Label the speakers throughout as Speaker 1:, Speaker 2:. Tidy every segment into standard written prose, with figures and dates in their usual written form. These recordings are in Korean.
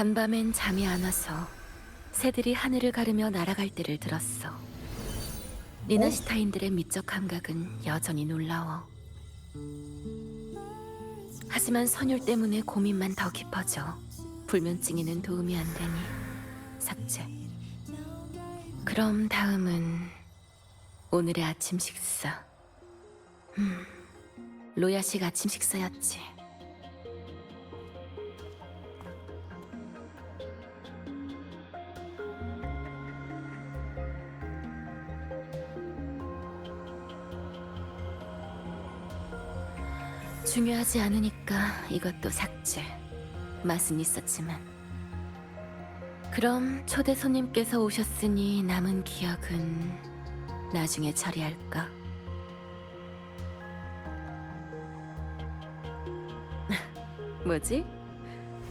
Speaker 1: 간밤엔 잠이 안 와서 새들이 하늘을 가르며 날아갈 때를 들었어. 리나시타인들의 미적 감각은 여전히 놀라워. 하지만 선율 때문에 고민만 더 깊어져. 불면증에는 도움이 안 되니 삭제. 그럼 다음은 오늘의 아침 식사. 로야식 아침 식사였지. 중요하지 않으니까 이것도 삭제. 맛은 있었지만. 그럼 초대 손님께서 오셨으니 남은 기억은 나중에 처리할까? 뭐지?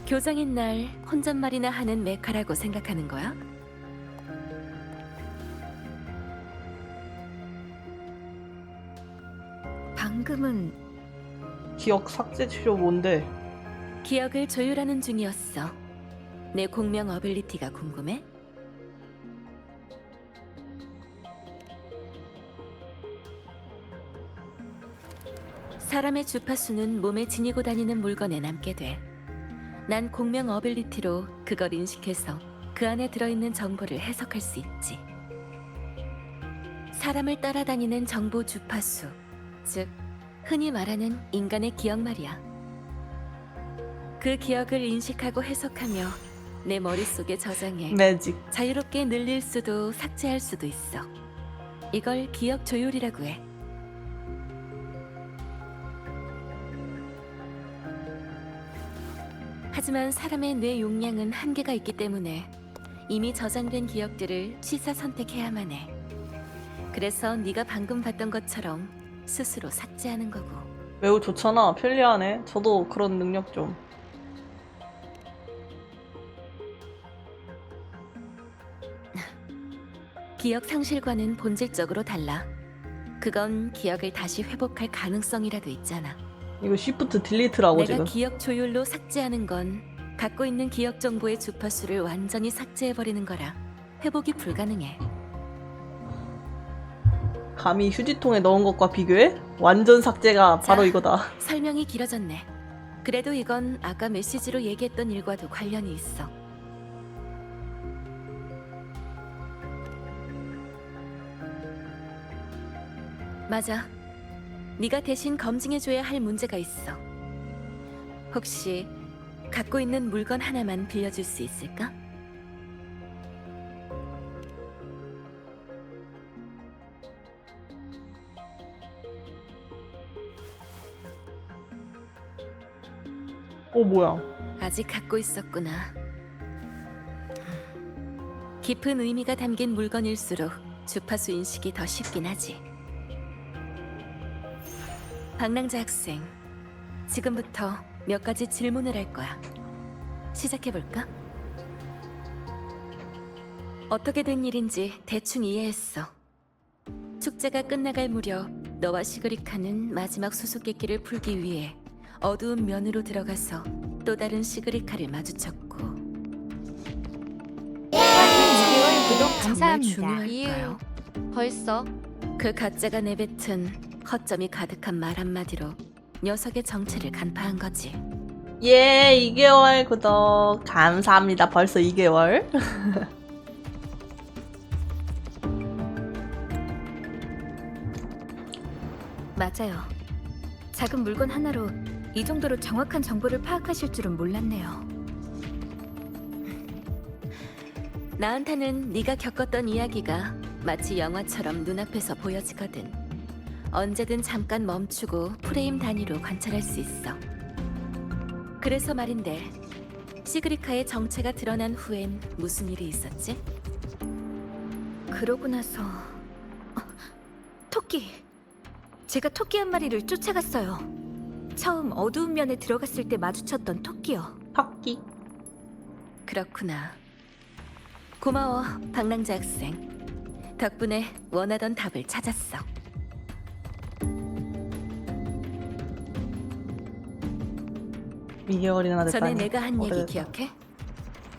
Speaker 1: 교장인 날 혼잣말이나 하는 메카라고 생각하는 거야?
Speaker 2: 방금은
Speaker 3: 기억 삭제 치료 뭔데?
Speaker 1: 기억을 조율하는 중이었어. 내 공명 어빌리티가 궁금해? 사람의 주파수는 몸에 지니고 다니는 물건에 남게 돼. 난 공명 어빌리티로 그걸 인식해서 그 안에 들어있는 정보를 해석할 수 있지. 사람을 따라다니는 정보 주파수, 즉 흔히 말하는 인간의 기억 말이야. 그 기억을 인식하고 해석하며 내 머릿속에 저장해
Speaker 3: 매직.
Speaker 1: 자유롭게 늘릴 수도 삭제할 수도 있어. 이걸 기억 조율이라고 해. 하지만 사람의 뇌 용량은 한계가 있기 때문에 이미 저장된 기억들을 취사 선택해야만 해. 그래서 네가 방금 봤던 것처럼 스스로 삭제하는 거고.
Speaker 3: 매우 좋잖아. 편리하네. 저도 그런 능력 좀.
Speaker 1: 기억 상실과는 본질적으로 달라. 그건 기억을 다시 회복할 가능성이라도 있잖아.
Speaker 3: 이거 시프트 딜리트라고
Speaker 1: 내가
Speaker 3: 지금.
Speaker 1: 기억 조율로 삭제하는 건 갖고 있는 기억 정보의 주파수를 완전히 삭제해버리는 거라 회복이 불가능해.
Speaker 3: 감히 휴지통에 넣은 것과 비교해? 완전 삭제가 바로
Speaker 1: 자.
Speaker 3: 이거다.
Speaker 1: 설명이 길어졌네. 그래도 이건 아까 메시지로 얘기했던 일과도 관련이 있어. 맞아. 네가 대신 검증해줘야 할 문제가 있어. 혹시 갖고 있는 물건 하나만 빌려줄 수 있을까?
Speaker 3: 뭐야.
Speaker 1: 아직 갖고 있었구나. 깊은 의미가 담긴 물건일수록 주파수 인식이 더 쉽긴 하지. 방랑자 학생, 지금부터 몇 가지 질문을 할 거야. 시작해볼까? 어떻게 된 일인지 대충 이해했어. 축제가 끝나갈 무렵 너와 시그리카는 마지막 수수께끼를 풀기 위해 어두운 면으로 들어가서 또 다른 시그리카를 마주쳤고.
Speaker 2: 6개월 구독
Speaker 1: 정말
Speaker 2: 감사합니다.
Speaker 1: 중요할까요?
Speaker 2: 벌써
Speaker 1: 그 가짜가 내뱉은 허점이 가득한 말 한마디로 녀석의 정체를 간파한 거지.
Speaker 3: 예, 2개월 구독. 감사합니다. 벌써 2개월.
Speaker 2: 맞아요. 작은 물건 하나로 이 정도로 정확한 정보를 파악하실 줄은 몰랐네요.
Speaker 1: 나한테는 네가 겪었던 이야기가 마치 영화처럼 눈앞에서 보여지거든. 언제든 잠깐 멈추고 프레임 단위로 관찰할 수 있어. 그래서 말인데, 시그리카의 정체가 드러난 후엔 무슨 일이 있었지?
Speaker 2: 그러고 나서 토끼! 제가 토끼 한 마리를 쫓아갔어요. 처음 어두운 면에 들어갔을 때 마주쳤던 토끼요.
Speaker 3: 토끼.
Speaker 1: 그렇구나. 고마워, 방랑자 학생. 덕분에 원하던 답을 찾았어.
Speaker 3: 2개월이나
Speaker 1: 전에
Speaker 3: 됐다니.
Speaker 1: 내가 한 얘기
Speaker 3: 오래됐다.
Speaker 1: 기억해?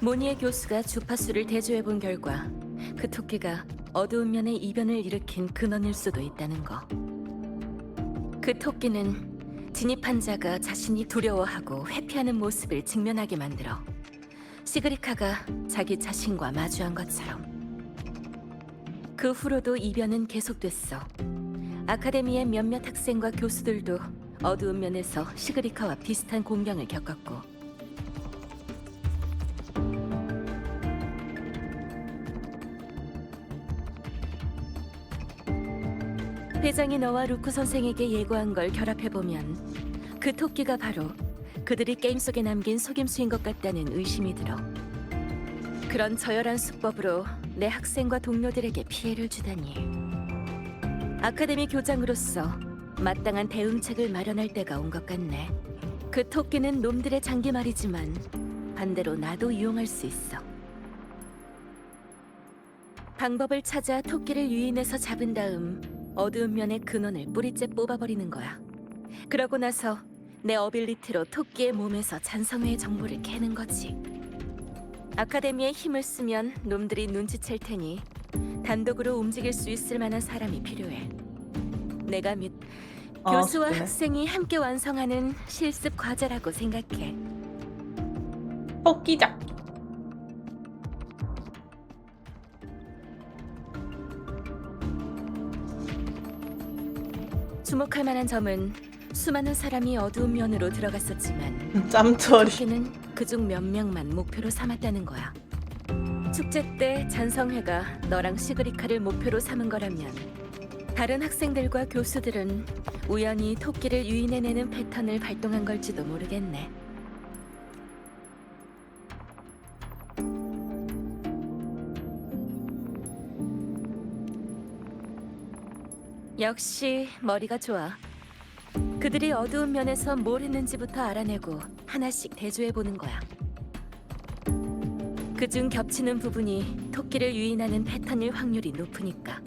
Speaker 1: 모니에 교수가 주파수를 대조해본 결과 그 토끼가 어두운 면의 이변을 일으킨 근원일 수도 있다는 거. 그 토끼는 진입한 자가 자신이 두려워하고 회피하는 모습을 직면하게 만들어 시그리카가 자기 자신과 마주한 것처럼. 그 후로도 이변은 계속됐어. 아카데미의 몇몇 학생과 교수들도 어두운 면에서 시그리카와 비슷한 공경을 겪었고, 회장이 너와 루크 선생에게 예고한 걸 결합해보면 그 토끼가 바로 그들이 게임 속에 남긴 속임수인 것 같다는 의심이 들어. 그런 저열한 수법으로 내 학생과 동료들에게 피해를 주다니. 아카데미 교장으로서 마땅한 대응책을 마련할 때가 온 것 같네. 그 토끼는 놈들의 장기말이지만 반대로 나도 이용할 수 있어. 방법을 찾아 토끼를 유인해서 잡은 다음 어두운 면의 근원을 뿌리째 뽑아버리는 거야. 그러고 나서 내 어빌리티로 토끼의 몸에서 잔성회의 정보를 캐는 거지. 아카데미에 힘을 쓰면 놈들이 눈치챌 테니 단독으로 움직일 수 있을 만한 사람이 필요해. 내가 교수와
Speaker 3: 그래.
Speaker 1: 학생이 함께 완성하는 실습 과제라고 생각해.
Speaker 3: 토끼작.
Speaker 1: 주목할 만한 점은 수많은 사람이 어두운 면으로 들어갔었지만
Speaker 3: 짬처리.
Speaker 1: 토끼는 그중 몇 명만 목표로 삼았다는 거야. 축제 때 잔성회가 너랑 시그리카를 목표로 삼은 거라면 다른 학생들과 교수들은 우연히 토끼를 유인해내는 패턴을 발동한 걸지도 모르겠네. 역시 머리가 좋아. 그들이 어두운 면에서 뭘 했는지부터 알아내고 하나씩 대조해보는 거야. 그중 겹치는 부분이 토끼를 유인하는 패턴일 확률이 높으니까.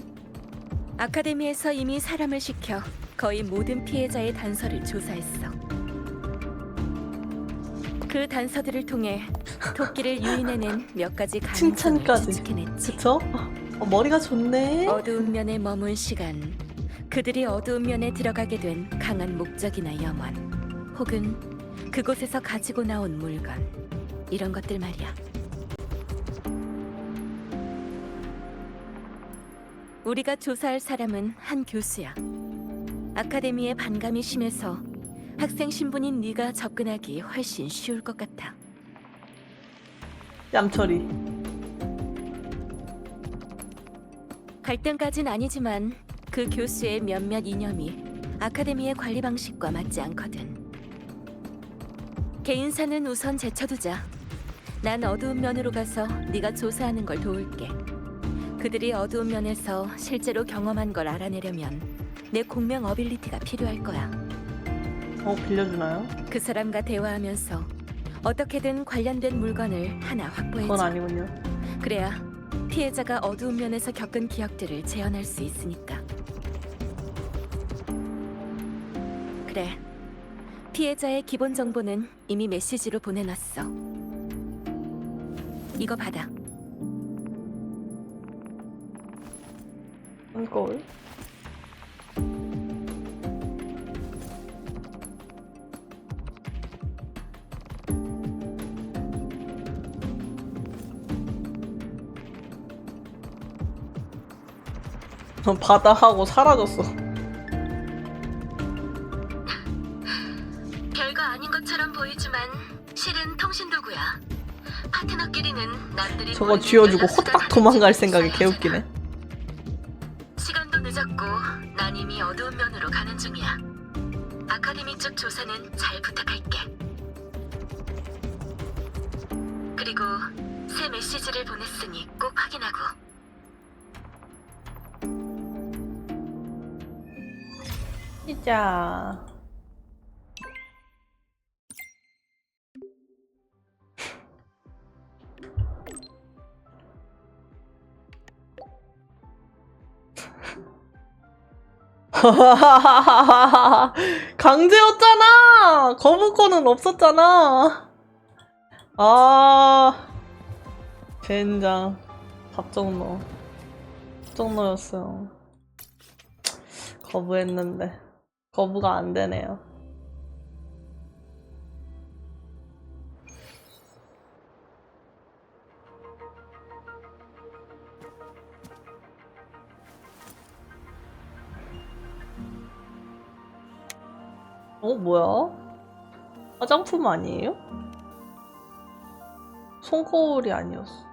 Speaker 1: 아카데미에서 이미 사람을 시켜 거의 모든 피해자의 단서를 조사했어. 그 단서들을 통해 토끼를 유인해낸 몇 가지 가능성을
Speaker 3: 칭찬까지.
Speaker 1: 추측해냈지.
Speaker 3: 그쵸? 머리가 좋네.
Speaker 1: 어두운 면에 머문 시간, 그들이 어두운 면에 들어가게 된 강한 목적이나 염원, 혹은 그곳에서 가지고 나온 물건, 이런 것들 말이야. 우리가 조사할 사람은 한 교수야. 아카데미에 반감이 심해서 학생 신분인 네가 접근하기 훨씬 쉬울 것 같아.
Speaker 3: 짬처리.
Speaker 1: 갈등까진 아니지만 그 교수의 몇몇 이념이 아카데미의 관리 방식과 맞지 않거든. 개인사는 우선 제쳐두자. 난 어두운 면으로 가서 네가 조사하는 걸 도울게. 그들이 어두운 면에서 실제로 경험한 걸 알아내려면 내 공명 어빌리티가 필요할 거야.
Speaker 3: 빌려주나요?
Speaker 1: 그 사람과 대화하면서 어떻게든 관련된 물건을 하나
Speaker 3: 그건
Speaker 1: 확보해줘.
Speaker 3: 아니군요.
Speaker 1: 그래야 피해자가 어두운 면에서 겪은 기억들을 재현할 수 있으니까. 그래. 피해자의 기본 정보는 이미 메시지로 보내놨어. 이거 받아.
Speaker 3: 한걸. 바다 하고 사라졌어.
Speaker 1: 별거 아닌 것처럼 보이지만 실은 통신 도구야. 파트너끼리는 남들이
Speaker 3: 저거
Speaker 1: 모르는
Speaker 3: 쥐어주고
Speaker 1: 연락수가
Speaker 3: 호딱 도망갈
Speaker 1: 다른지
Speaker 3: 생각이
Speaker 1: 사이하잖아.
Speaker 3: 개웃기네.
Speaker 1: 시간도 늦었고 난 이미 어두운 면으로 가는 중이야. 아카데미 쪽 조사는 잘 부탁할게. 그리고 새 메시지를 보냈으니 꼭 확인하고.
Speaker 3: 진짜. 강제였잖아. 거부권은 없었잖아. 아, 젠장. 갑정너. 갑정너였어요. 거부했는데. 거부가 안 되네요. 뭐야? 화장품 아니에요? 손거울이 아니었어.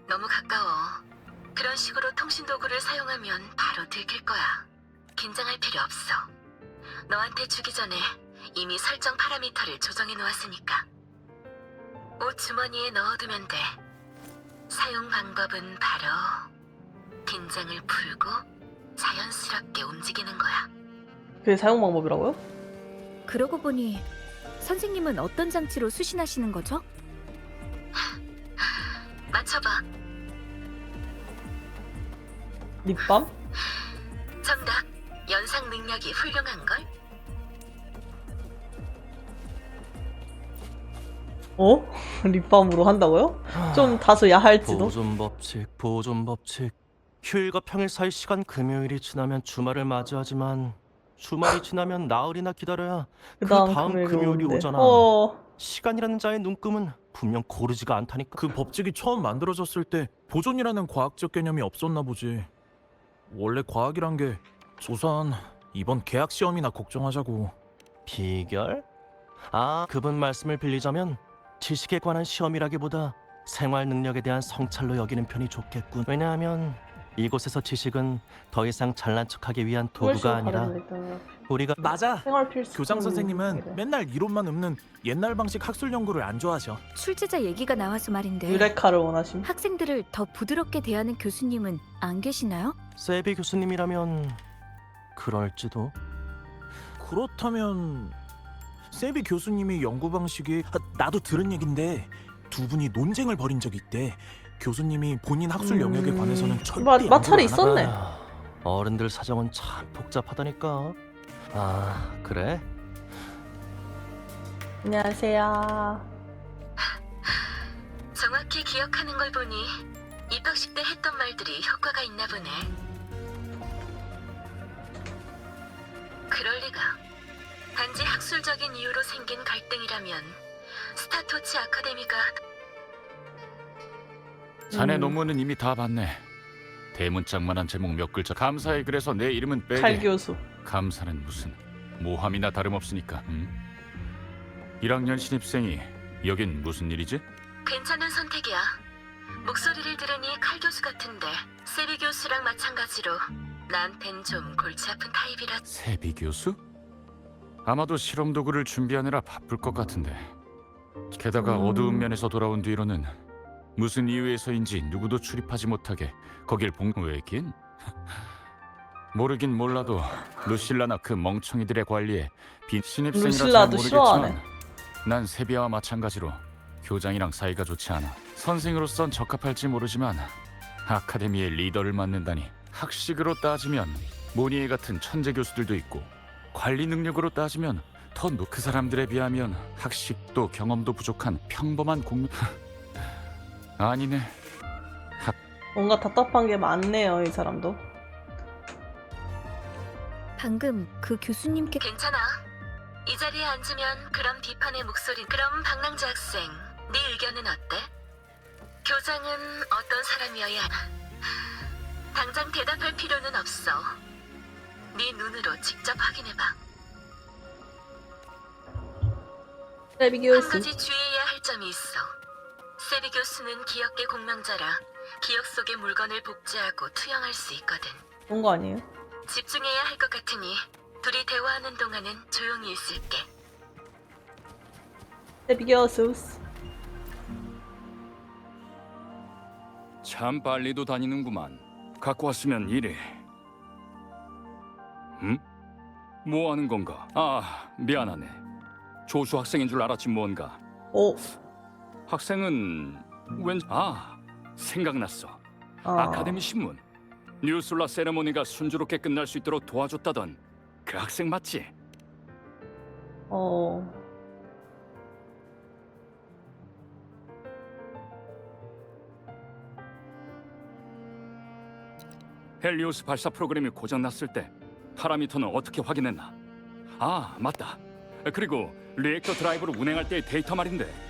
Speaker 1: 너무 가까워. 그런 식으로 통신 도구를 사용하면 바로 들킬 거야. 긴장할 필요 없어. 너한테 주기 전에 이미 설정 파라미터를 조정해 놓았으니까. 옷 주머니에 넣어두면 돼. 사용 방법은 바로 긴장을 풀고 자연스럽게 움직이는 거야.
Speaker 3: 그게 사용 방법이라고요?
Speaker 2: 그러고 보니 선생님은 어떤 장치로 수신하시는 거죠?
Speaker 1: 맞춰봐.
Speaker 3: 립밤?
Speaker 1: 정답. 연상 능력이 훌륭한걸?
Speaker 3: 립밤으로 한다고요? 좀 다소 야할지도.
Speaker 4: 보존 법칙. 휴일과 평일 사이 시간 금요일이 지나면 주말을 맞이하지만 주말이 지나면 나흘이나 기다려야 그 다음 금요일이
Speaker 3: 오는데.
Speaker 4: 오잖아. 시간이라는 자의 눈금은 분명 고르지가 않다니까.
Speaker 5: 그 법칙이 처음 만들어졌을 때 보존이라는 과학적 개념이 없었나 보지. 원래 과학이란 게 우선 이번 계약 시험이나 걱정하자고.
Speaker 4: 비결? 그분 말씀을 빌리자면 지식에 관한 시험이라기보다 생활 능력에 대한 성찰로 여기는 편이 좋겠군. 왜냐하면 이곳에서 지식은 더 이상 잘난 척하기 위한 도구가 아니라 우리가
Speaker 5: 맞아.
Speaker 3: 생활 필수.
Speaker 5: 교장 선생님은 맨날 이론만 읊는 옛날 방식 학술 연구를 안 좋아하셔.
Speaker 2: 출제자 얘기가 나와서 말인데
Speaker 3: 유레카를 원하심.
Speaker 2: 학생들을 더 부드럽게 대하는 교수님은 안 계시나요?
Speaker 4: 세비 교수님이라면 그럴지도.
Speaker 5: 그렇다면 세비 교수님이 연구 방식이 나도 들은 얘긴데 두 분이 논쟁을 벌인 적이 있대. 교수님이 본인 학술 영역에 관해서는 절대
Speaker 3: 마찰이
Speaker 5: 양보를 안
Speaker 3: 있었네.
Speaker 4: 아휴, 어른들 사정은 참 복잡하다니까. 그래?
Speaker 3: 안녕하세요.
Speaker 1: 정확히 기억하는 걸 보니 입학식 때 했던 말들이 효과가 있나 보네. 그럴 리가. 단지 학술적인 이유로 생긴 갈등이라면 스타토치 아카데미가
Speaker 6: 자네 논문은 이미 다 봤네. 대문짝만한 제목 몇 글자. 감사해. 그래서 내 이름은 빼게.
Speaker 3: 칼 교수.
Speaker 6: 감사는 무슨 모함이나 다름없으니까. 1학년 신입생이 여긴 무슨 일이지?
Speaker 1: 괜찮은 선택이야. 목소리를 들으니 칼 교수 같은데 세비 교수랑 마찬가지로 나한텐 좀 골치 아픈 타입이라.
Speaker 6: 세비 교수? 아마도 실험 도구를 준비하느라 바쁠 것 같은데. 게다가 어두운 면에서 돌아온 뒤로는 무슨 이유에서인지 누구도 출입하지 못하게 거길 왜긴? 모르긴 몰라도 루실라나 그 멍청이들의 관리에 빈 신입생이라 잘
Speaker 3: 루실라도
Speaker 6: 모르겠지만
Speaker 3: 싫어하네.
Speaker 6: 난 세비야와 마찬가지로 교장이랑 사이가 좋지 않아. 선생으로선 적합할지 모르지만 아카데미의 리더를 맡는다니. 학식으로 따지면 모니에 같은 천재 교수들도 있고 관리 능력으로 따지면 그 사람들에 비하면 학식도 경험도 부족한 평범한 공무. 아니네.
Speaker 3: 뭔가 답답한 게 많네요, 이 사람도.
Speaker 2: 방금 그 교수님께
Speaker 1: 괜찮아. 이 자리에 앉으면 그런 비판의 목소리. 그럼 박랑자 학생, 네 의견은 어때? 교장은 어떤 사람이어야 하나? 당장 대답할 필요는 없어. 네 눈으로 직접 확인해봐.
Speaker 3: 세비
Speaker 1: 한
Speaker 3: 교수.
Speaker 1: 가지 주의해야 할 점이 있어. 세비 교수는 기억계 공명자라 기억 속의 물건을 복제하고 투영할 수 있거든.
Speaker 3: 그런 거 아니에요?
Speaker 1: 집중해야 할 것 같으니 둘이 대화하는 동안은 조용히 있을게.
Speaker 3: 세비 교수.
Speaker 7: 참 빨리도 다니는구만. 갖고 왔으면 이래. 응? 뭐 하는 건가? 미안하네. 조수 학생인 줄 알았지 뭔가. 학생은 생각났어. 아카데미 신문. 뉴솔라 세레모니가 순조롭게 끝날 수 있도록 도와줬다던 그 학생 맞지? 헬리오스 발사 프로그램이 고장났을 때 파라미터는 어떻게 확인했나? 아, 맞다. 그리고 리액터 드라이브를 운행할 때의 데이터 말인데.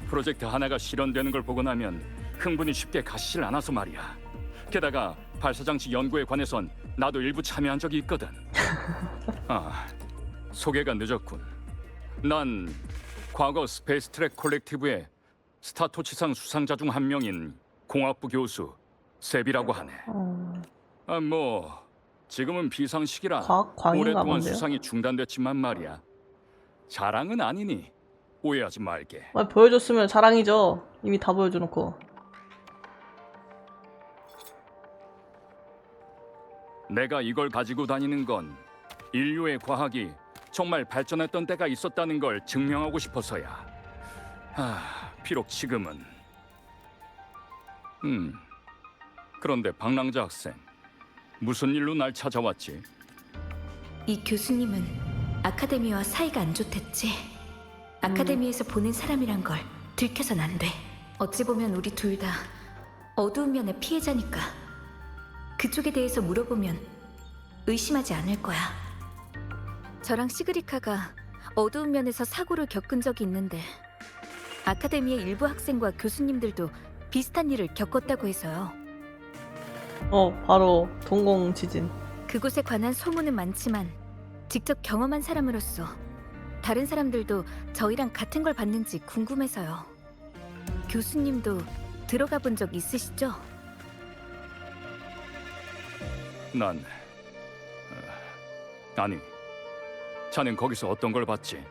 Speaker 7: 프로젝트 하나가 실현되는 걸 보고 나면 흥분이 쉽게 가시질 않아서 말이야. 게다가 발사장치 연구에 관해선 나도 일부 참여한 적이 있거든. 소개가 늦었군. 난 과거 스페이스 트랙 콜렉티브의 스타토치상 수상자 중 한 명인 공학부 교수 세비라고 하네. 뭐 지금은 비상시기라
Speaker 3: 광인가
Speaker 7: 오랫동안
Speaker 3: 본데요?
Speaker 7: 수상이 중단됐지만 말이야. 자랑은 아니니 오해하지 말게.
Speaker 3: 보여줬으면 자랑이죠. 이미 다 보여줘놓고.
Speaker 7: 내가 이걸 가지고 다니는 건 인류의 과학이 정말 발전했던 때가 있었다는 걸 증명하고 싶어서야. 비록 지금은. 그런데 박랑자 학생, 무슨 일로 날 찾아왔지?
Speaker 2: 이 교수님은 아카데미와 사이가 안 좋댔지. 아카데미에서 보낸 사람이란 걸 들켜선 안 돼. 어찌 보면 우리 둘 다 어두운 면의 피해자니까. 그쪽에 대해서 물어보면 의심하지 않을 거야. 저랑 시그리카가 어두운 면에서 사고를 겪은 적이 있는데 아카데미의 일부 학생과 교수님들도 비슷한 일을 겪었다고 해서요.
Speaker 3: 바로 동공 지진.
Speaker 2: 그곳에 관한 소문은 많지만 직접 경험한 사람으로서 다른 사람들도 저희랑 같은 걸 봤는지 궁금해서요. 교수님도 들어가 본 적 있으시죠?
Speaker 7: 아니, 자넨 거기서 어떤 걸 봤지?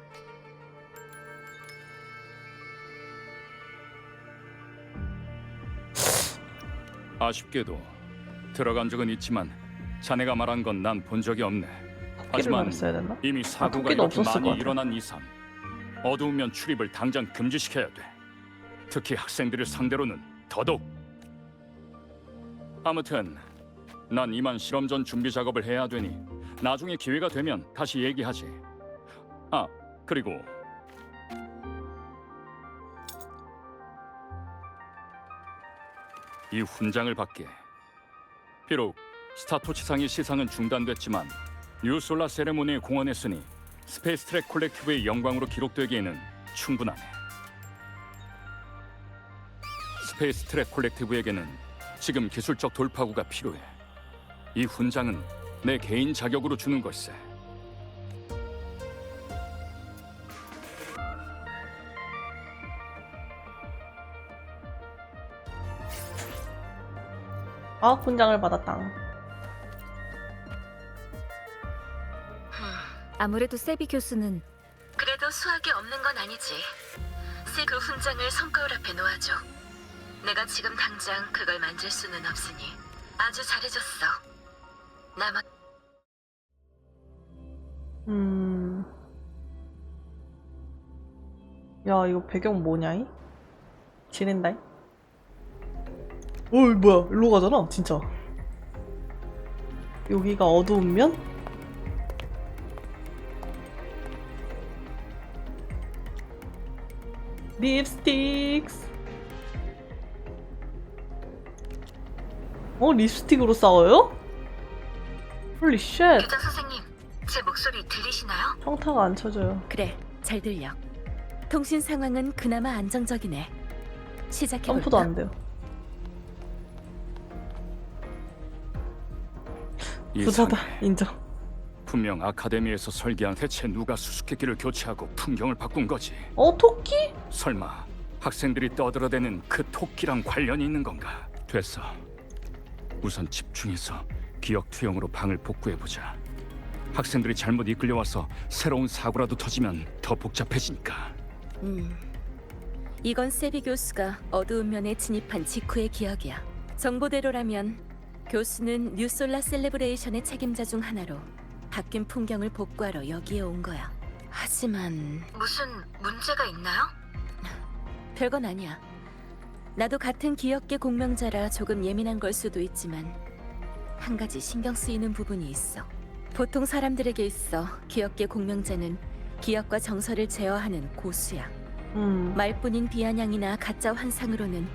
Speaker 7: 아쉽게도 들어간 적은 있지만 자네가 말한 건 난 본 적이 없네.
Speaker 3: 토끼를
Speaker 7: 하지만
Speaker 3: 말했어야 됐나?
Speaker 7: 이미 사고가
Speaker 3: 토끼도
Speaker 7: 이렇게
Speaker 3: 없었을 것
Speaker 7: 많이
Speaker 3: 같아.
Speaker 7: 일어난 이상 어두운 면 출입을 당장 금지시켜야 돼. 특히 학생들을 상대로는 더더욱. 아무튼 난 이만 실험 전 준비 작업을 해야 되니 나중에 기회가 되면 다시 얘기하지. 그리고 이 훈장을 받게. 비록 스타토치상의 시상은 중단됐지만 뉴솔라 세레모니에 공헌했으니 스페이스 트랙 콜렉티브의 영광으로 기록되기에는 충분하네. 스페이스 트랙 콜렉티브에게는 지금 기술적 돌파구가 필요해. 이 훈장은 내 개인 자격으로 주는 걸세.
Speaker 3: 훈장을 받았다.
Speaker 2: 아무래도 세비 교수는
Speaker 1: 그래도 수학이 없는 건 아니지. 그 훈장을 손거울 앞에 놓아줘. 내가 지금 당장 그걸 만질 수는 없으니 아주 잘해줬어. 나만
Speaker 3: 야, 이거 배경 뭐냐? 지린다. 뭐야? 일로 가잖아, 진짜. 여기가 어두운 면? 립스틱스. 립스틱으로 싸워요? 홀리 쉣.
Speaker 1: 교장 선생님, 제 목소리 들리시나요?
Speaker 3: 평타가 안 쳐져요.
Speaker 1: 그래, 잘 들려. 통신 상황은 그나마 안정적이네. 시작해볼까?
Speaker 3: 점프도 안 돼요. 부자다,
Speaker 7: 이상해.
Speaker 3: 인정.
Speaker 7: 분명 아카데미에서 설계한 대체 누가 수수께끼를 교체하고 풍경을 바꾼 거지.
Speaker 3: 토끼?
Speaker 7: 설마 학생들이 떠들어대는 그 토끼랑 관련이 있는 건가? 됐어. 우선 집중해서 기억 투영으로 방을 복구해보자. 학생들이 잘못 이끌려와서 새로운 사고라도 터지면 더 복잡해지니까.
Speaker 1: 이건 세비 교수가 어두운 면에 진입한 직후의 기억이야. 정보대로라면 교수는 뉴솔라 셀레브레이션의 책임자 중 하나로 바뀐 풍경을 복구하러 여기에 온 거야. 하지만 무슨 문제가 있나요? 별건 아니야. 나도 같은 기억계 공명자라 조금 예민한 걸 수도 있지만 한 가지 신경 쓰이는 부분이 있어. 보통 사람들에게 있어 기억계 공명자는 기억과 정서를 제어하는 고수야. 말뿐인 비아냥이나 가짜 환상으로는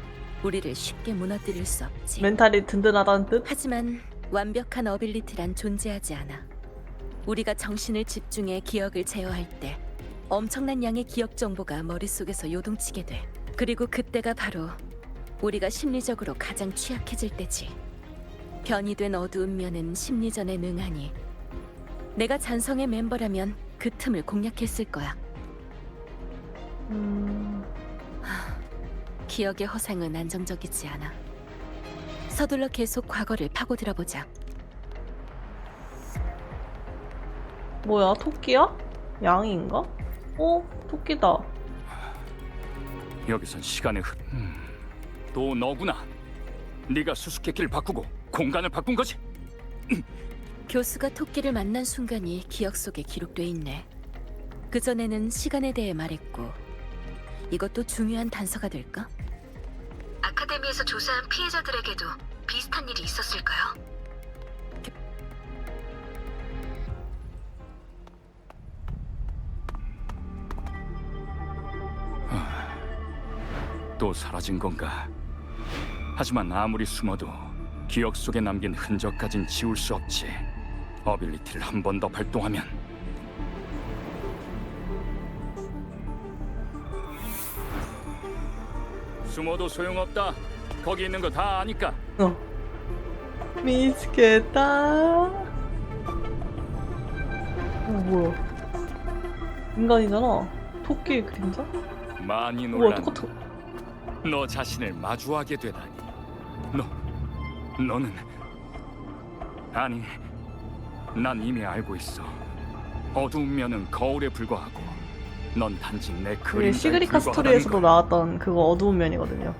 Speaker 1: 우리를 쉽게 무너뜨릴 수 없지.
Speaker 3: 멘탈이 든든하다는 뜻?
Speaker 1: 하지만 완벽한 어빌리티란 존재하지 않아. 우리가 정신을 집중해 기억을 제어할 때 엄청난 양의 기억 정보가 머릿속에서 요동치게 돼. 그리고 그때가 바로 우리가 심리적으로 가장 취약해질 때지. 변이 된 어두운 면은 심리전에 능하니 내가 잔성의 멤버라면 그 틈을 공략했을 거야. 기억의 허상은 안정적이지 않아. 서둘러 계속 과거를 파고들어 보자.
Speaker 3: 뭐야, 토끼야? 양인가? 토끼다.
Speaker 7: 여기선 시간의 흐. 또 너구나. 네가 수수께끼를 바꾸고 공간을 바꾼 거지?
Speaker 1: 교수가 토끼를 만난 순간이 기억 속에 기록돼 있네. 그전에는 시간에 대해 말했고 이것도 중요한 단서가 될까?
Speaker 2: 아카데미에서 조사한 피해자들에게도 비슷한 일이 있었을까요?
Speaker 7: 또 사라진 건가? 하지만 아무리 숨어도 기억 속에 남긴 흔적까진 지울 수 없지. 어빌리티를 한 번 더 발동하면 숨어도 소용없다. 거기 있는 거 다 아니까.
Speaker 3: 미치겠다. 뭐야? 인간이잖아. 토끼의 그림자?
Speaker 7: 많이
Speaker 3: 우와,
Speaker 7: 놀란
Speaker 3: 똑같아.
Speaker 7: 너 자신을 마주하게 되다니. 너는 아니, 난 이미 알고 있어. 어두운 면은 거울에 불과하고 넌 단지 내
Speaker 3: 그게
Speaker 7: 그림자에
Speaker 3: 시그리카
Speaker 7: 불과하다는
Speaker 3: 스토리에서도
Speaker 7: 걸.
Speaker 3: 나왔던 그거 어두운 면이거든요.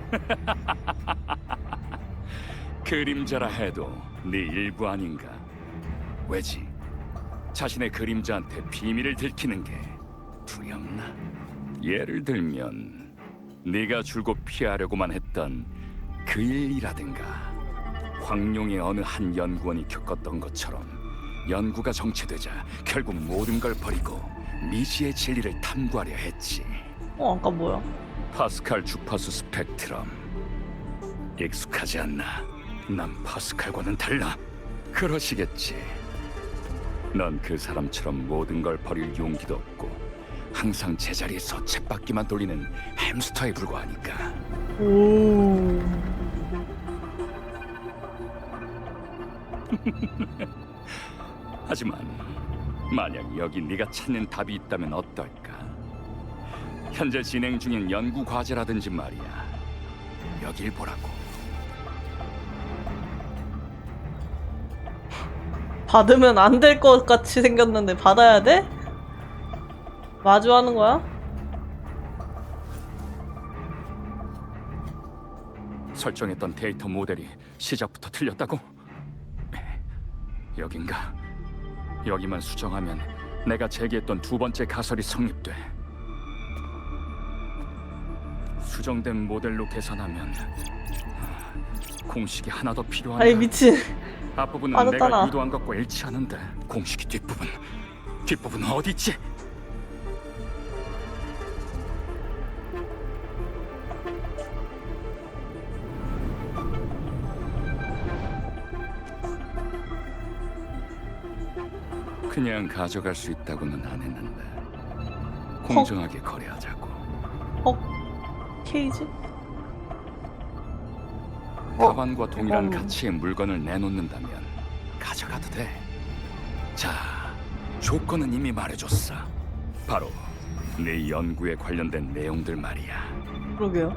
Speaker 7: 그림자라 해도 네 일부 아닌가? 왜지? 자신의 그림자한테 비밀을 들키는 게 두렵나? 예를 들면 네가 줄곧 피하려고만 했던 그 일이라든가 황룡의 어느 한 연구원이 겪었던 것처럼 연구가 정체되자 결국 모든 걸 버리고 미지의 진리를 탐구하려 했지.
Speaker 3: 아까 뭐야?
Speaker 7: 파스칼 주파수 스펙트럼. 익숙하지 않나? 난 파스칼과는 달라. 그러시겠지. 넌 그 사람처럼 모든 걸 버릴 용기도 없고 항상 제자리에서 쳇바퀴만 돌리는 햄스터에 불과하니까.
Speaker 3: 오.
Speaker 7: 하지만 만약 여기 네가 찾는 답이 있다면 어떨까? 현재 진행 중인 연구 과제라든지 말이야. 여길 보라고.
Speaker 3: 받으면 안 될 것 같이 생겼는데 받아야 돼? 마주하는 거야?
Speaker 7: 설정했던 데이터 모델이 시작부터 틀렸다고? 여긴가? 여기만 수정하면 내가 제기했던 두 번째 가설이 성립돼. 수정된 모델로 계산하면 공식이 하나 더 필요한가?
Speaker 3: 아이 미친.
Speaker 7: 앞부분은
Speaker 3: 빠졌잖아.
Speaker 7: 내가 유도한 것과 일치하는데 공식이 뒷부분은 어디 있지? 그냥 가져갈 수 있다고는 안 했는데 공정하게 거래하자고.
Speaker 3: 케이지?
Speaker 7: 가방과 동일한
Speaker 3: 이건-
Speaker 7: 가치의 물건을 내놓는다면 가져가도 돼. 자, 조건은 이미 말해줬어. 바로 네 연구에 관련된 내용들 말이야.
Speaker 3: 그러게요.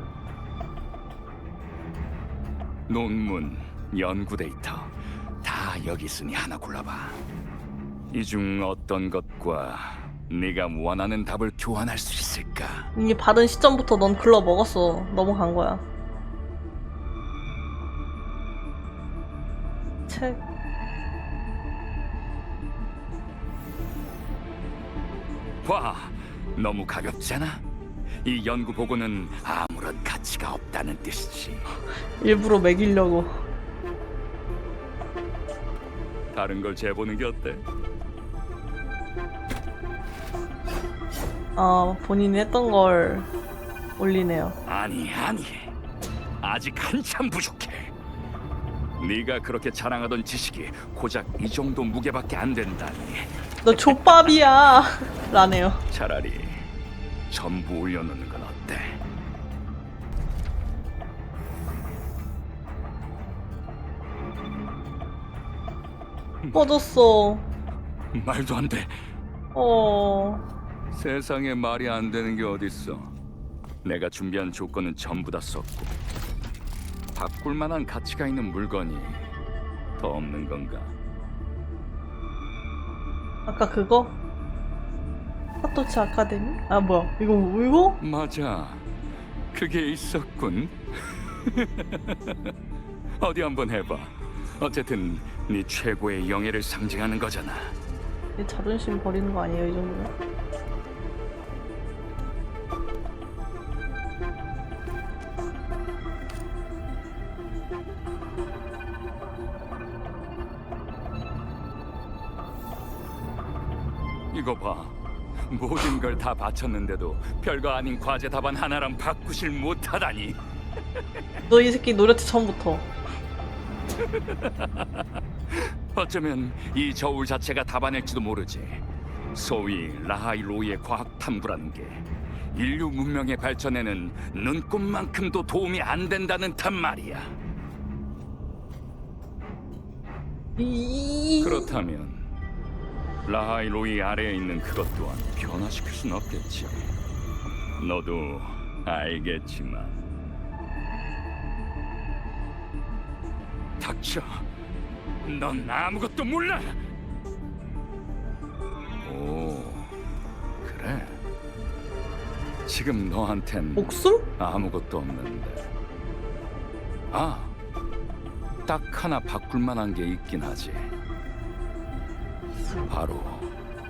Speaker 7: 논문, 연구 데이터 다 여기 있으니 하나 골라봐. 이 중 어떤 것과 네가 원하는 답을 교환할 수 있을까?
Speaker 3: 이미 받은 시점부터 넌 글러 먹었어. 넘어간 거야. 책.
Speaker 7: 와, 너무 가볍잖아? 이 연구 보고는 아무런 가치가 없다는 뜻이지.
Speaker 3: 일부러 매기려고.
Speaker 7: 다른 걸 재보는 게 어때?
Speaker 3: 아, 본인이 했던 걸 올리네요.
Speaker 7: 아니, 아직 한참 부족해. 네가 그렇게 자랑하던 지식이 고작 이 정도 무게밖에 안 된다니.
Speaker 3: 너 족밥이야. 라네요.
Speaker 7: 차라리 전부 올려놓는 건 어때?
Speaker 3: 꺼졌어.
Speaker 7: 말도 안 돼. 세상에 말이 안 되는 게 어딨어. 내가 준비한 조건은 전부 다 썼고 바꿀 만한 가치가 있는 물건이 더 없는 건가?
Speaker 3: 아까 그거? 사토치 아카데미? 아, 뭐야. 이거?
Speaker 7: 맞아. 그게 있었군. 어디 한번 해봐. 어쨌든 네 최고의 영예를 상징하는 거잖아.
Speaker 3: 내 자존심 버리는 거 아니에요, 이 정도면?
Speaker 7: 이거 봐. 모든 걸 다 바쳤는데도 별거 아닌 과제 답안 하나랑 바꾸질 못하다니.
Speaker 3: 너 이 새끼 노렸지, 처음부터.
Speaker 7: 어쩌면 이 저울 자체가 답안일지도 모르지. 소위 라하이로이의 과학 탐구라는 게 인류 문명의 발전에는 눈꼽만큼도 도움이 안 된다는 탓 말이야. 그렇다면 라하이로이 아래에 있는 그것 또한 변화시킬 순 없겠지. 너도 알겠지만. 닥쳐. 넌 아무것도 몰라. 오, 그래. 지금 너한텐
Speaker 3: 목숨?
Speaker 7: 아무것도 없는데. 아, 딱 하나 바꿀 만한 게 있긴 하지. 바로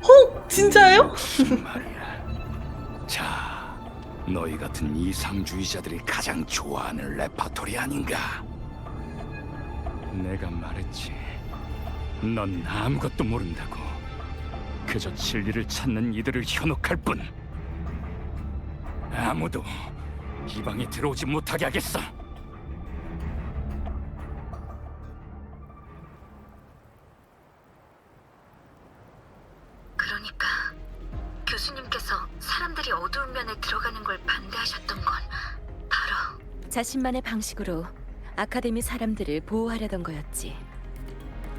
Speaker 3: 헉! 진짜예요?
Speaker 7: 목숨 말이야. 자, 너희 같은 이상주의자들이 가장 좋아하는 레파토리 아닌가? 내가 말했지. 넌 아무것도 모른다고. 그저 진리를 찾는 이들을 현혹할 뿐. 아무도 이 방에 들어오지 못하게 하겠어.
Speaker 2: 그러니까 교수님께서 사람들이 어두운 면에 들어가는 걸 반대하셨던 건 바로
Speaker 1: 자신만의 방식으로 아카데미 사람들을 보호하려던 거였지.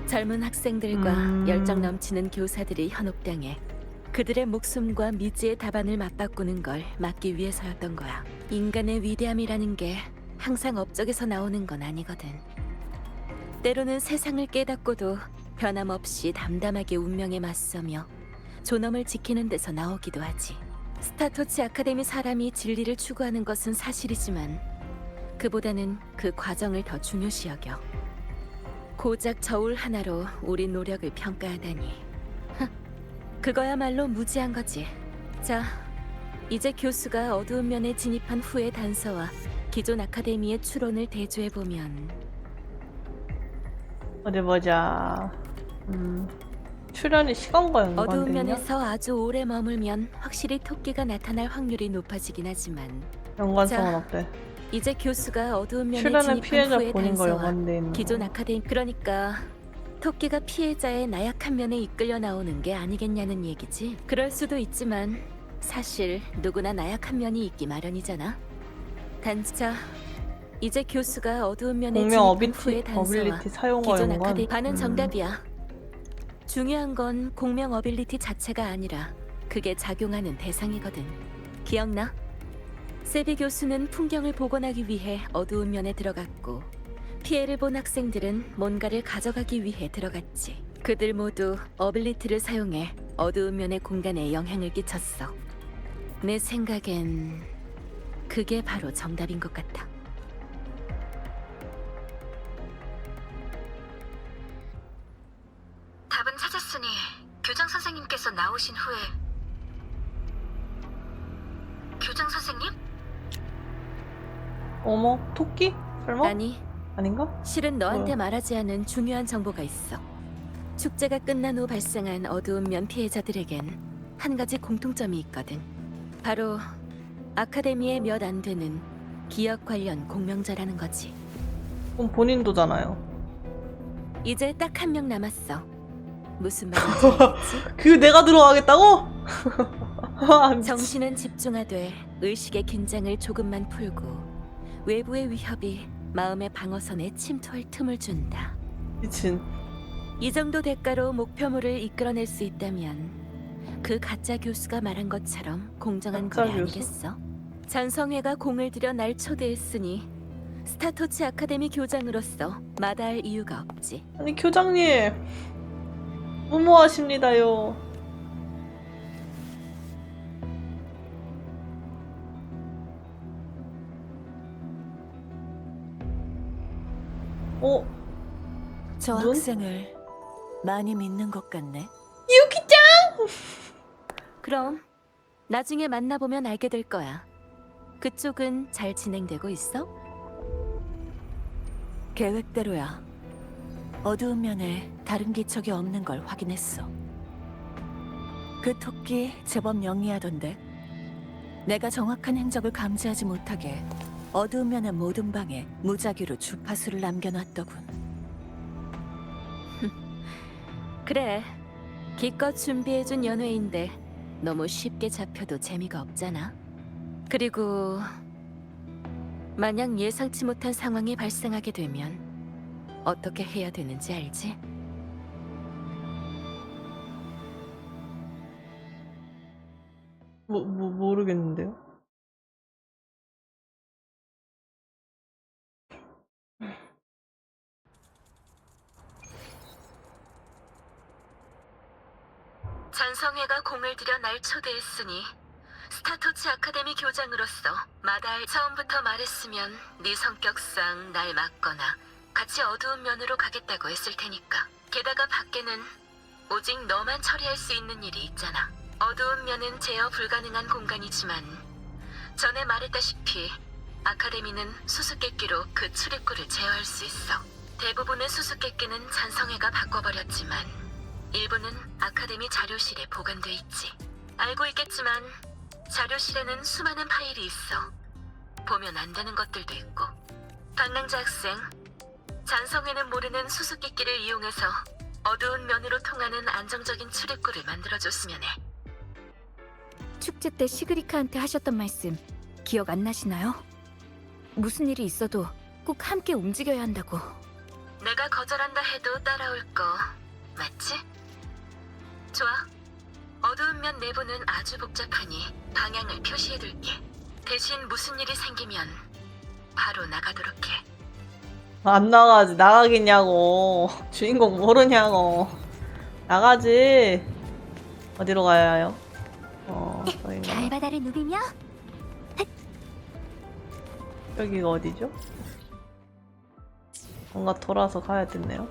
Speaker 1: 젊은 학생들과 열정 넘치는 교사들이 현혹당해 그들의 목숨과 미지의 답안을 맞바꾸는 걸 막기 위해서였던 거야. 인간의 위대함이라는 게 항상 업적에서 나오는 건 아니거든. 때로는 세상을 깨닫고도 변함없이 담담하게 운명에 맞서며 존엄을 지키는 데서 나오기도 하지. 스타토치 아카데미 사람이 진리를 추구하는 것은 사실이지만 그보다는 그 과정을 더 중요시 여겨. 고작 저울 하나로 우리 노력을 평가하다니. 그거야말로 무지한 거지. 자, 이제 교수가 어두운 면에 진입한 후의 단서와 기존 아카데미의 추론을 대조해보면
Speaker 3: 어디 보자. 출연이 시간과
Speaker 1: 어두운
Speaker 3: 연관되냐?
Speaker 1: 면에서 아주 오래 머물면 확실히 토끼가 나타날 확률이 높아지긴 하지만
Speaker 3: 연관성은
Speaker 1: 자,
Speaker 3: 없대.
Speaker 1: 이제 교수가 어두운 면에
Speaker 3: 출연은
Speaker 1: 진입한
Speaker 3: 피해자
Speaker 1: 후의
Speaker 3: 본인과
Speaker 1: 단서와
Speaker 3: 연관돼 있는
Speaker 1: 기존
Speaker 3: 거.
Speaker 1: 아카데미 그러니까 토끼가 피해자의 나약한 면에 이끌려 나오는 게 아니겠냐는 얘기지. 그럴 수도 있지만 사실 누구나 나약한 면이 있기 마련이잖아. 단자 이제 교수가 어두운 면에
Speaker 3: 공명
Speaker 1: 진입한 후의 단서와
Speaker 3: 어빌리티 사용과
Speaker 1: 기존
Speaker 3: 연관.
Speaker 1: 아카데미 반은 정답이야. 중요한 건 공명 어빌리티 자체가 아니라 그게 작용하는 대상이거든. 기억나? 세비 교수는 풍경을 복원하기 위해 어두운 면에 들어갔고 피해를 본 학생들은 뭔가를 가져가기 위해 들어갔지. 그들 모두 어빌리티를 사용해 어두운 면의 공간에 영향을 끼쳤어. 내 생각엔 그게 바로 정답인 것 같아.
Speaker 2: 답은 찾았으니 교장 선생님께서 나오신 후에 교장 선생님?
Speaker 3: 어머, 토끼? 설마?
Speaker 1: 아니,
Speaker 3: 아닌가?
Speaker 1: 실은 너한테
Speaker 3: 뭐야?
Speaker 1: 말하지 않은 중요한 정보가 있어. 축제가 끝난 후 발생한 어두운 면 피해자들에겐 한 가지 공통점이 있거든. 바로 아카데미에 몇 안 되는 기억 관련 공명자라는 거지.
Speaker 3: 그럼 본인도잖아요.
Speaker 1: 이제 딱 한 명 남았어. 무슨 말인지 알겠지?
Speaker 3: 그 내가 들어가겠다고? 아, 미친.
Speaker 1: 정신은 집중하되 의식의 긴장을 조금만 풀고 외부의 위협이 마음의 방어선에 침투할 틈을 준다.
Speaker 3: 미친.
Speaker 1: 이 정도 대가로 목표물을 이끌어낼 수 있다면 그 가짜 교수가 말한 것처럼 공정한
Speaker 3: 가짜
Speaker 1: 거래
Speaker 3: 교수?
Speaker 1: 아니겠어? 전성회가 공을 들여 날 초대했으니 스타토치 아카데미 교장으로서 마다할 이유가 없지.
Speaker 3: 아니, 교장님. 무모하십니다요. 어?
Speaker 8: 저
Speaker 3: 눈?
Speaker 8: 학생을 많이 믿는 것 같네.
Speaker 1: 그럼 나중에 만나보면 알게 될 거야. 그쪽은 잘 진행되고 있어?
Speaker 8: 계획대로야. 어두운 면에 다른 기척이 없는 걸 확인했어. 그 토끼 제법 영리하던데. 내가 정확한 행적을 감지하지 못하게 어두운 면의 모든 방에 무작위로 주파수를 남겨놨더군.
Speaker 1: 그래. 기껏 준비해준 연회인데 너무 쉽게 잡혀도 재미가 없잖아. 그리고 만약 예상치 못한 상황이 발생하게 되면 어떻게 해야 되는지 알지?
Speaker 3: 모르겠는데요?
Speaker 1: 전성회가 공을 들여 날 초대했으니 스타토치 아카데미 교장으로서 마다할 처음부터 말했으면 네 성격상 날 막거나 같이 어두운 면으로 가겠다고 했을 테니까. 게다가 밖에는 오직 너만 처리할 수 있는 일이 있잖아. 어두운 면은 제어 불가능한 공간이지만 전에 말했다시피 아카데미는 수수께끼로 그 출입구를 제어할 수 있어. 대부분의 수수께끼는 잔성회가 바꿔버렸지만 일부는 아카데미 자료실에 보관돼 있지. 알고 있겠지만 자료실에는 수많은 파일이 있어. 보면 안 되는 것들도 있고. 방랑자 학생, 잔성회는 모르는 수수께끼를 이용해서 어두운 면으로 통하는 안정적인 출입구를 만들어줬으면 해.
Speaker 2: 축제 때 시그리카한테 하셨던 말씀 기억 안 나시나요? 무슨 일이 있어도 꼭 함께 움직여야 한다고.
Speaker 1: 내가 거절한다 해도 따라올 거 맞지? 좋아. 어두운 면 내부는 아주 복잡하니 방향을 표시해둘게. 대신 무슨 일이 생기면 바로 나가도록 해.
Speaker 3: 안 나가지. 나가겠냐고. 주인공 모르냐고. 나가지. 어디로 가야 해요? 저희가
Speaker 2: 별바다를 누비며
Speaker 3: 여기가 어디죠? 뭔가 돌아서 가야 됐네요.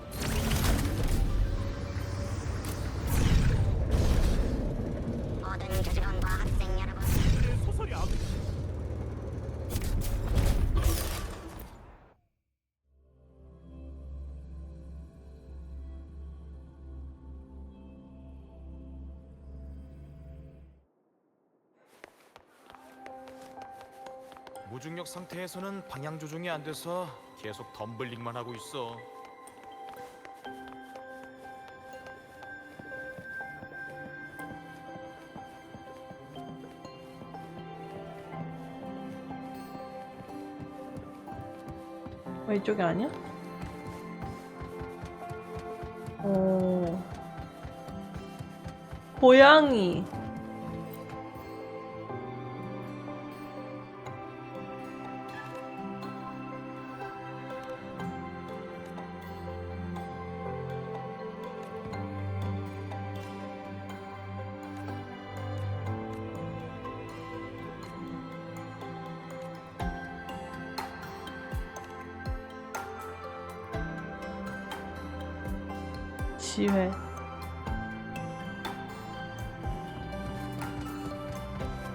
Speaker 5: 무중력 상태에서는 방향 조종이 안 돼서 계속 덤블링만 하고 있어.
Speaker 3: 이쪽이 아니야? 고양이. 지회.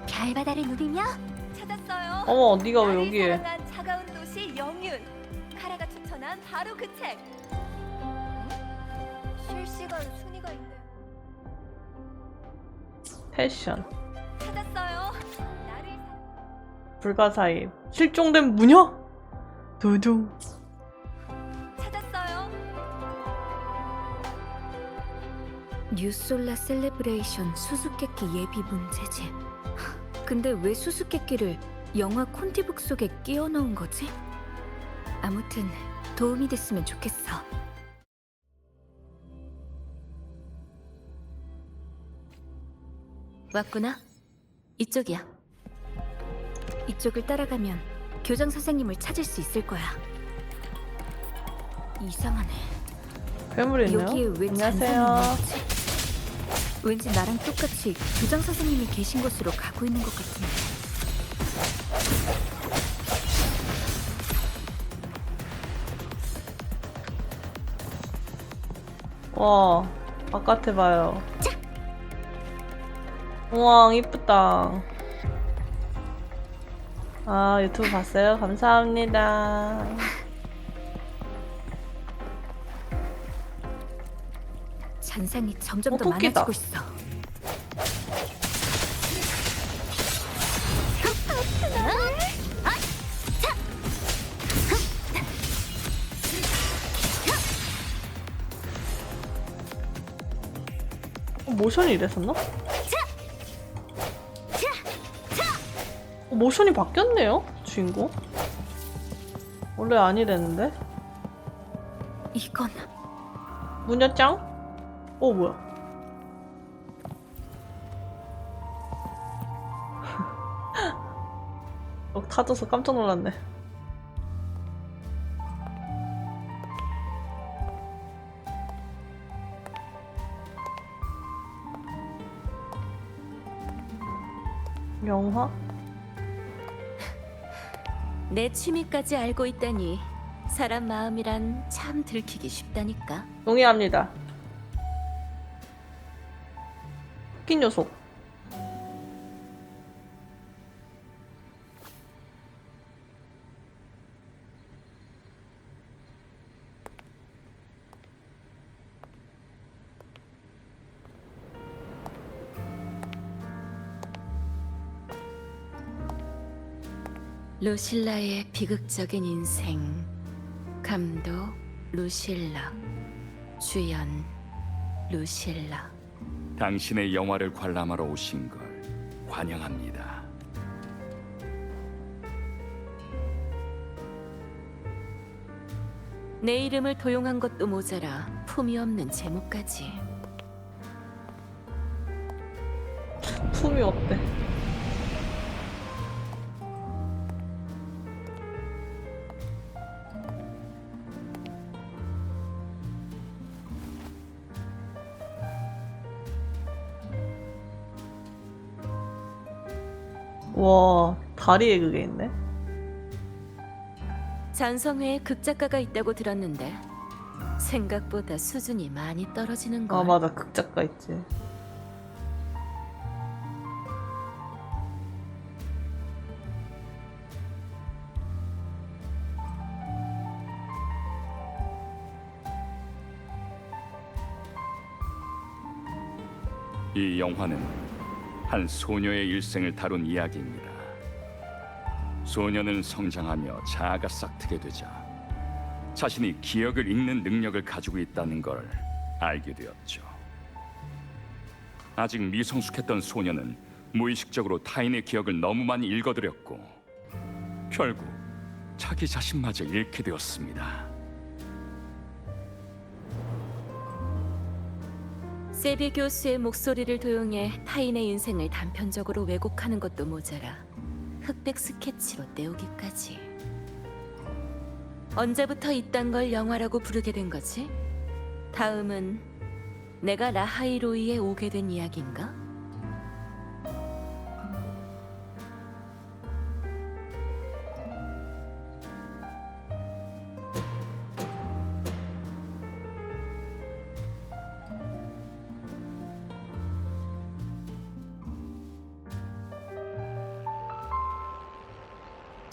Speaker 2: 별바다를 누비며 찾았어요.
Speaker 3: 어머, 네가 왜 여기에?
Speaker 2: 차가운 난 바로 그 책. 실시간 순위가 있네.
Speaker 3: 패션.
Speaker 2: 찾았어요. 나를
Speaker 3: 불가사의. 실종된 무녀? 두둥.
Speaker 2: 찾았어요. 뉴솔라 셀레브레이션 수수께끼 예비 문제집. 근데 왜 수수께끼를 영화 콘티북 속에 끼워 넣은 거지? 아무튼 도움이 됐으면 좋겠어.
Speaker 1: 왔구나. 이쪽이야.
Speaker 2: 이쪽을 따라가면 교장 선생님을 찾을 수 있을 거야. 이상하네.
Speaker 3: 괴물이 있네요.
Speaker 2: 여기에 왜 잔상이
Speaker 3: 안녕하세요.
Speaker 2: 있는 거지? 왠지 나랑 똑같이 교장 선생님이 계신 곳으로 가고 있는 것 같은데.
Speaker 3: 와, 바깥에 봐요. 우와, 이쁘다. 아, 유튜브 봤어요? 감사합니다.
Speaker 2: 잔상이 점점 더
Speaker 3: 토끼다.
Speaker 2: 많아지고 있어.
Speaker 3: 모션이 이랬었나? 모션이 바뀌었네요, 주인공. 원래 아니랬는데.
Speaker 2: 이건
Speaker 3: 무녀짱? 뭐야. 타져서 깜짝 놀랐네. 영화?
Speaker 1: 내 취미까지 알고 있다니 사람 마음이란 참 들키기 쉽다니까.
Speaker 3: 동의합니다. 웃긴 요소.
Speaker 1: 루실라의 비극적인 인생. 감독 루실라. 주연 루실라.
Speaker 7: 당신의 영화를 관람하러 오신 걸 환영합니다.
Speaker 1: 내 이름을 도용한 것도 모자라 품이 없는 제목까지.
Speaker 3: 품이 어때? 와, 다리에 그게 있네.
Speaker 1: 잔성회에 극작가가 있다고 들었는데 생각보다 수준이 많이 떨어지는 걸.
Speaker 3: 아, 맞아. 극작가 있지.
Speaker 7: 이 영화는 한 소녀의 일생을 다룬 이야기입니다. 소녀는 성장하며 자아가 싹트게 되자 자신이 기억을 읽는 능력을 가지고 있다는 걸 알게 되었죠. 아직 미성숙했던 소녀는 무의식적으로 타인의 기억을 너무 많이 읽어들였고 결국 자기 자신마저 잃게 되었습니다.
Speaker 1: 세비 교수의 목소리를 도용해 타인의 인생을 단편적으로 왜곡하는 것도 모자라 흑백 스케치로 때우기까지. 언제부터 이딴 걸 영화라고 부르게 된 거지? 다음은 내가 라하이로이에 오게 된 이야기인가?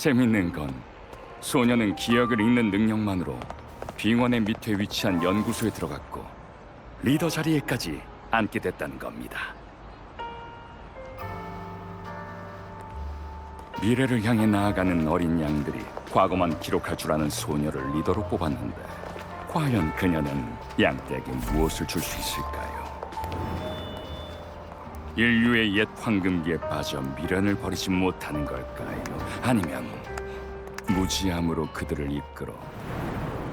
Speaker 7: 재밌는 건 소녀는 기억을 읽는 능력만으로 빙원의 밑에 위치한 연구소에 들어갔고 리더 자리에까지 앉게 됐다는 겁니다. 미래를 향해 나아가는 어린 양들이 과거만 기록할 줄 아는 소녀를 리더로 뽑았는데 과연 그녀는 양떼에게 무엇을 줄 수 있을까요? 인류의 옛 황금기에 빠져 미련을 버리지 못하는 걸까요? 아니면 무지함으로 그들을 이끌어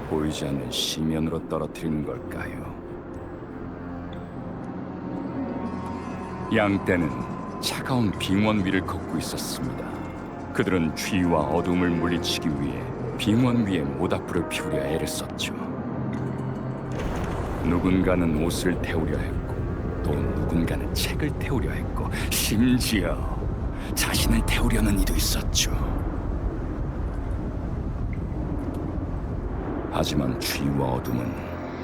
Speaker 7: 보이지 않는 심연으로 떨어뜨리는 걸까요? 양떼는 차가운 빙원 위를 걷고 있었습니다. 그들은 추위와 어둠을 물리치기 위해 빙원 위에 모닥불을 피우려 애를 썼죠. 누군가는 옷을 태우려 했고 또 누군가는 책을 태우려 했고 심지어 자신을 태우려는 이도 있었죠. 하지만 추위와 어둠은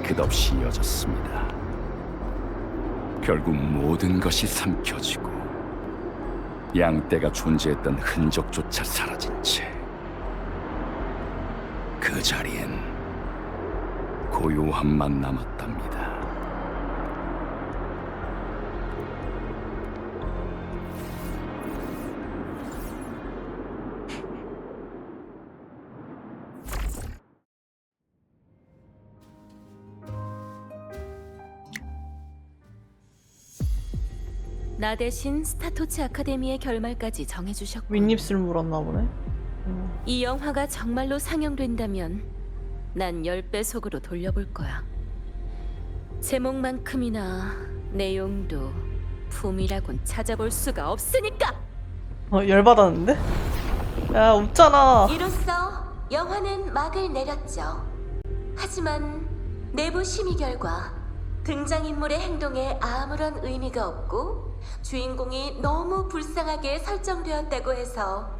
Speaker 7: 끝없이 이어졌습니다. 결국 모든 것이 삼켜지고 양떼가 존재했던 흔적조차 사라진 채 그 자리엔 고요함만 남았답니다.
Speaker 1: 나 대신 스타토치 아카데미의 결말까지 정해주셨고
Speaker 3: 윗입술 물었나 보네.
Speaker 1: 이 영화가 정말로 상영된다면 난 10배속으로 돌려볼 거야. 제목만큼이나 내용도 품이라곤 찾아볼 수가 없으니까!
Speaker 3: 열받았는데? 야, 웃잖아.
Speaker 1: 이로써 영화는 막을 내렸죠. 하지만 내부 심의 결과 등장인물의 행동에 아무런 의미가 없고 주인공이 너무 불쌍하게 설정되었다고 해서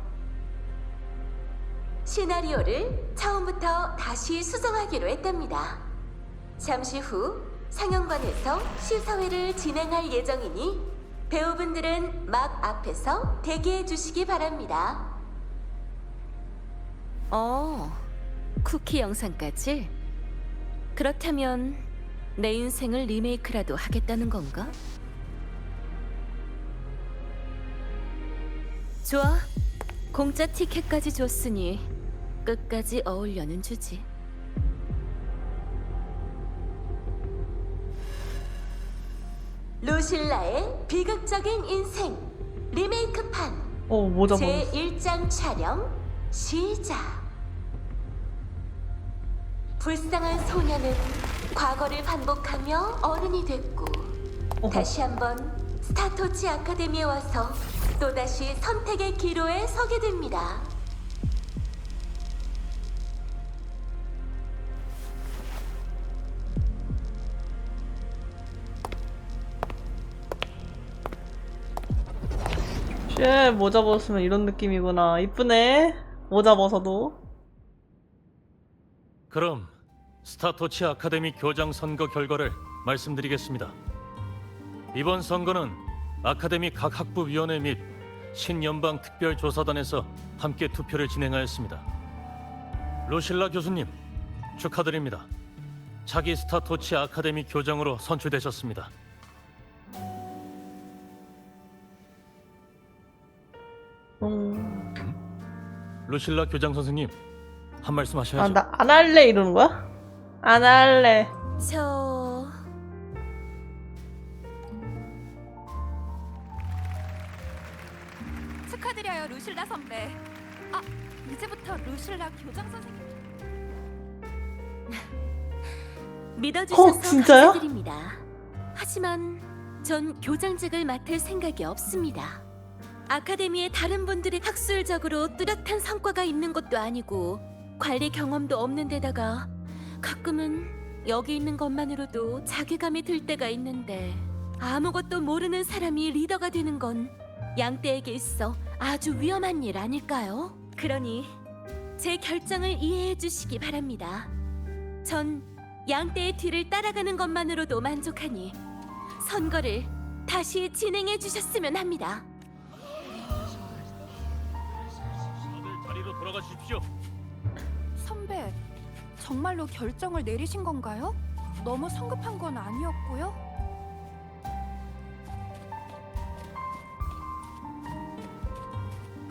Speaker 1: 시나리오를 처음부터 다시 수정하기로 했답니다. 잠시 후 상영관에서 시사회를 진행할 예정이니 배우분들은 막 앞에서 대기해 주시기 바랍니다. 쿠키 영상까지? 그렇다면 내 인생을 리메이크라도 하겠다는 건가? 좋아. 공짜 티켓까지 줬으니 끝까지 어울려는 주지. 루실라의 비극적인 인생 리메이크판
Speaker 3: 모자 벗었어.
Speaker 1: 제1장 촬영 시작. 불쌍한 소녀는 과거를 반복하며 어른이 됐고 다시 한번 스타토치 아카데미에 와서 또다시 선택의 기로에 서게 됩니다.
Speaker 3: 쉣, 모자 벗으면 이런 느낌이구나. 이쁘네. 모자 벗어도.
Speaker 4: 그럼 스타토치 아카데미 교장 선거 결과를 말씀드리겠습니다. 이번 선거는 아카데미 각 학부위원회 및 신연방 특별조사단에서 함께 투표를 진행하였습니다. 루실라 교수님, 축하드립니다. 차기 스타토치 아카데미 교장으로 선출되셨습니다. 루실라 교장 선생님, 한 말씀 하셔야죠.
Speaker 3: 나 안 할래 이러는 거야? 안 할래.
Speaker 2: 축하드려요, 루실라 선배. 이제부터 루실라 교장 선생님.
Speaker 1: 믿어주셔서
Speaker 3: 진짜요?
Speaker 1: 감사드립니다. 하지만 전 교장직을 맡을 생각이 없습니다. 아카데미의 다른 분들이 학술적으로 뚜렷한 성과가 있는 것도 아니고 관리 경험도 없는 데다가 가끔은 여기 있는 것만으로도 자괴감이 들 때가 있는데 아무것도 모르는 사람이 리더가 되는 건 양떼에게 있어 아주 위험한 일 아닐까요? 그러니 제 결정을 이해해 주시기 바랍니다. 전 양떼의 뒤를 따라가는 것만으로도 만족하니 선거를 다시 진행해 주셨으면 합니다.
Speaker 4: 다들 자리로 돌아가십시오.
Speaker 2: 선배,
Speaker 9: 정말로 결정을 내리신 건가요? 너무 성급한 건 아니었고요.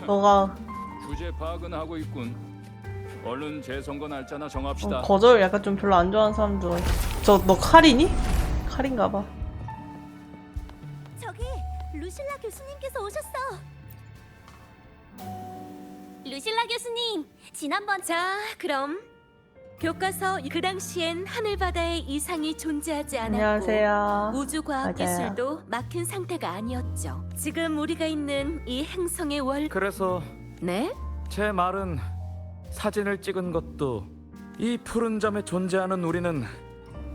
Speaker 3: 너가
Speaker 7: 주제 파악은 하고 있군. 얼른 재선거 날짜나 정합시다.
Speaker 3: 거절 약간 좀 별로 안 좋아하는 사람들. 너 칼이니? 칼인가 봐.
Speaker 10: 저기 루실라 교수님께서 오셨어. 루실라 교수님, 지난번
Speaker 1: 자, 그럼 교과서 그 당시엔 하늘바다에 이상이 존재하지 않았고
Speaker 3: 안녕하세요.
Speaker 1: 우주과학
Speaker 3: 맞아요.
Speaker 1: 기술도 막힌 상태가 아니었죠. 지금 우리가 있는 이 행성의 월...
Speaker 11: 그래서
Speaker 1: 네?
Speaker 11: 제 말은 사진을 찍은 것도 이 푸른 점에 존재하는 우리는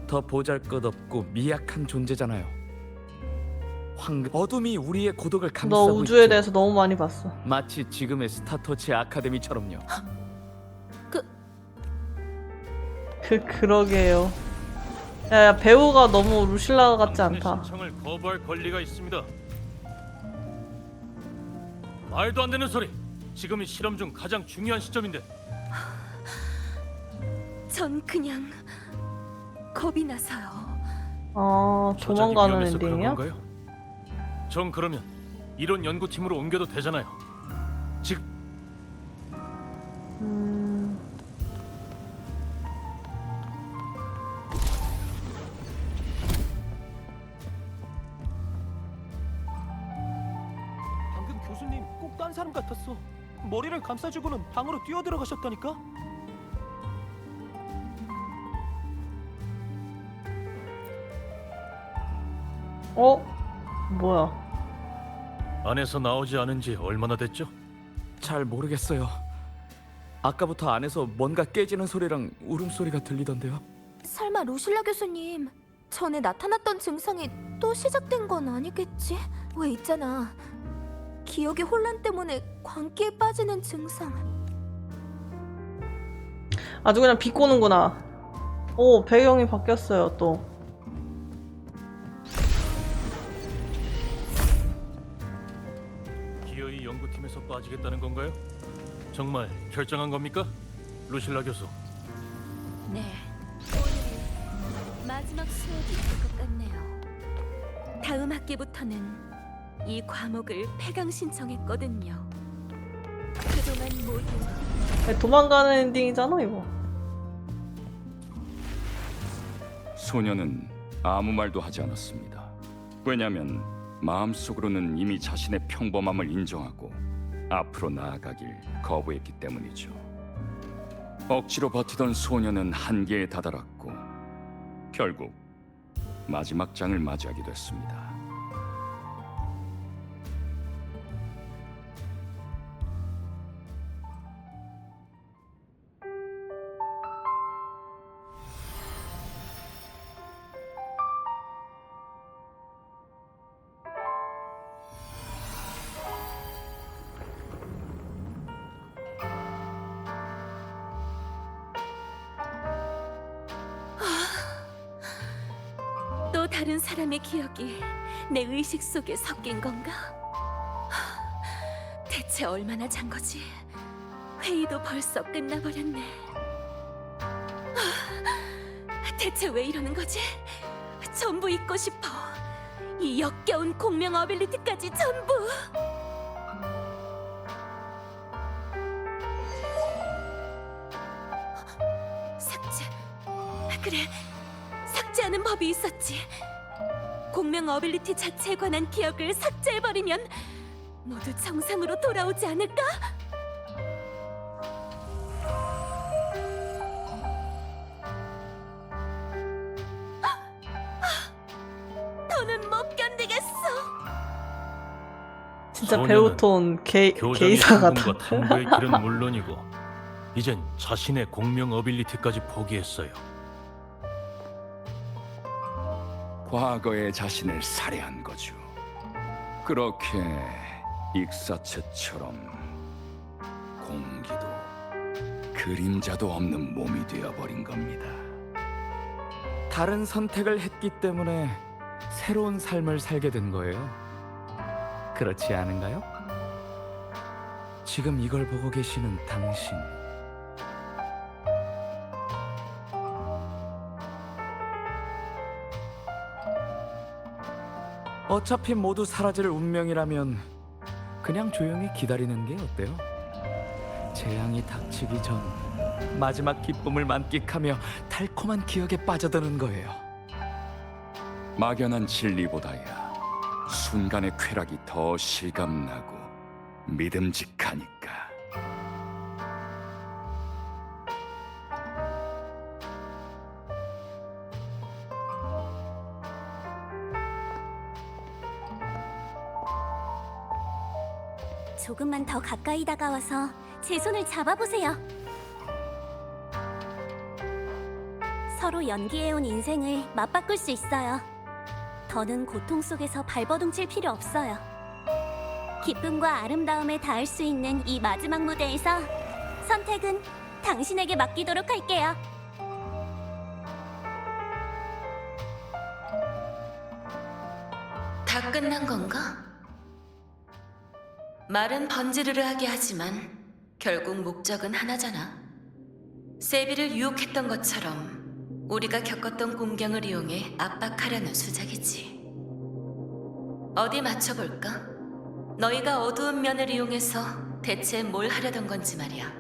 Speaker 11: 더 보잘것없고 미약한 존재잖아요. 어둠이 우리의 고독을
Speaker 3: 너
Speaker 11: 감싸고
Speaker 3: 우주에
Speaker 11: 있죠.
Speaker 3: 대해서 너무 많이 봤어.
Speaker 11: 마치 지금의 스타터치 아카데미처럼요.
Speaker 3: 그러게요. 야, 배우가 너무 루실라 같지 않다.
Speaker 4: 신청을 거부할 권리가 있습니다. 말도 안 되는 소리. 지금이 실험 중 가장 중요한 시점인데.
Speaker 1: 전 그냥 겁이 나서요.
Speaker 3: 도망가는
Speaker 4: 위험해서 그런
Speaker 3: 엔딩이야?
Speaker 4: 건가요? 전 그러면 이론 연구팀으로 옮겨도 되잖아요. 지금
Speaker 5: 방금 교수님 꼭 딴 사람 같았어. 머리를 감싸주고는 방으로 뛰어들어가셨다니까?
Speaker 3: 뭐야?
Speaker 4: 안에서 나오지 않은 지 얼마나 됐죠?
Speaker 11: 잘 모르겠어요. 아까부터 안에서 뭔가 깨지는 소리랑 울음소리가 들리던데요.
Speaker 10: 설마 루실라 교수님 전에 나타났던 증상이 또 시작된 건 아니겠지? 왜 있잖아. 기억의 혼란 때문에 광기에 빠지는 증상.
Speaker 3: 아주 그냥 비꼬는구나. 오, 배경이 바뀌었어요, 또.
Speaker 4: 기어이 연구팀에서 빠지겠다는 건가요? 정말 결정한 겁니까? 루실라 교수.
Speaker 1: 네. 오늘 마지막 수업이 될 것 같네요. 다음 학기부터는 이 과목을 폐강 신청했거든요. 그동안 모두
Speaker 3: 도망가는 엔딩이잖아, 이거.
Speaker 7: 소녀는 아무 말도 하지 않았습니다. 왜냐하면 마음속으로는 이미 자신의 평범함을 인정하고 앞으로 나아가길 거부했기 때문이죠. 억지로 버티던 소녀는 한계에 다다랐고 결국 마지막 장을 맞이하게 됐습니다.
Speaker 1: 또 다른 사람의 기억이 내 의식 속에 섞인 건가? 대체 얼마나 잔 거지? 회의도 벌써 끝나버렸네. 대체 왜 이러는 거지? 전부 잊고 싶어. 이 역겨운 공명 어빌리티까지 전부. 삭제. 그래, 삭제하는 법이 있었지. 공명 어빌리티 자체에 관한 기억을 삭제해버리면 모두 정상으로 돌아오지 않을까? 더는 못 견디겠어.
Speaker 3: 진짜
Speaker 4: 소녀는
Speaker 3: 배우톤
Speaker 4: 교장의
Speaker 3: 게이사 같아.
Speaker 4: 성공과 탐구의 길은 물론이고 이젠 자신의 공명 어빌리티까지 포기했어요.
Speaker 7: 과거의 자신을 살해한 거죠. 그렇게 익사체처럼 공기도 그림자도 없는 몸이 되어버린 겁니다.
Speaker 11: 다른 선택을 했기 때문에 새로운 삶을 살게 된 거예요. 그렇지 않은가요? 지금 이걸 보고 계시는 당신. 어차피 모두 사라질 운명이라면 그냥 조용히 기다리는 게 어때요? 재앙이 닥치기 전 마지막 기쁨을 만끽하며 달콤한 기억에 빠져드는 거예요.
Speaker 7: 막연한 진리보다야 순간의 쾌락이 더 실감나고 믿음직하니까.
Speaker 10: 조금만 더 가까이 다가와서 제 손을 잡아보세요. 서로 연기해온 인생을 맞바꿀 수 있어요. 더는 고통 속에서 발버둥 칠 필요 없어요. 기쁨과 아름다움에 닿을 수 있는 이 마지막 무대에서 선택은 당신에게 맡기도록 할게요.
Speaker 1: 다 끝난 건가? 말은 번지르르하게 하지만 결국 목적은 하나잖아. 세비를 유혹했던 것처럼 우리가 겪었던 공경을 이용해 압박하려는 수작이지. 어디 맞춰볼까? 너희가 어두운 면을 이용해서 대체 뭘 하려던 건지 말이야.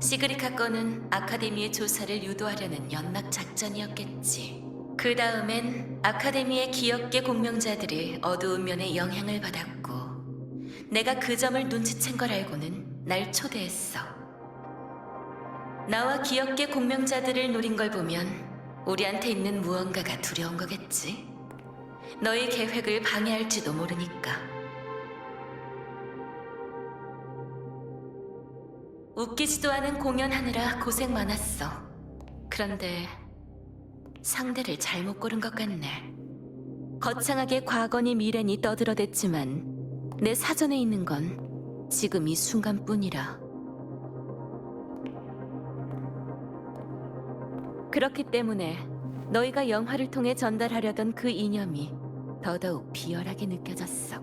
Speaker 1: 시그리카 건은 아카데미의 조사를 유도하려는 연막 작전이었겠지. 그 다음엔 아카데미의 기억계 공명자들이 어두운 면에 영향을 받았고, 내가 그 점을 눈치챈 걸 알고는 날 초대했어. 나와 기억계 공명자들을 노린 걸 보면 우리한테 있는 무언가가 두려운 거겠지. 너희 계획을 방해할지도 모르니까. 웃기지도 않은 공연하느라 고생 많았어. 그런데 상대를 잘못 고른 것 같네. 거창하게 과거니 미래니 떠들어댔지만 내 사전에 있는 건 지금 이 순간뿐이라. 그렇기 때문에 너희가 영화를 통해 전달하려던 그 이념이 더더욱 비열하게 느껴졌어.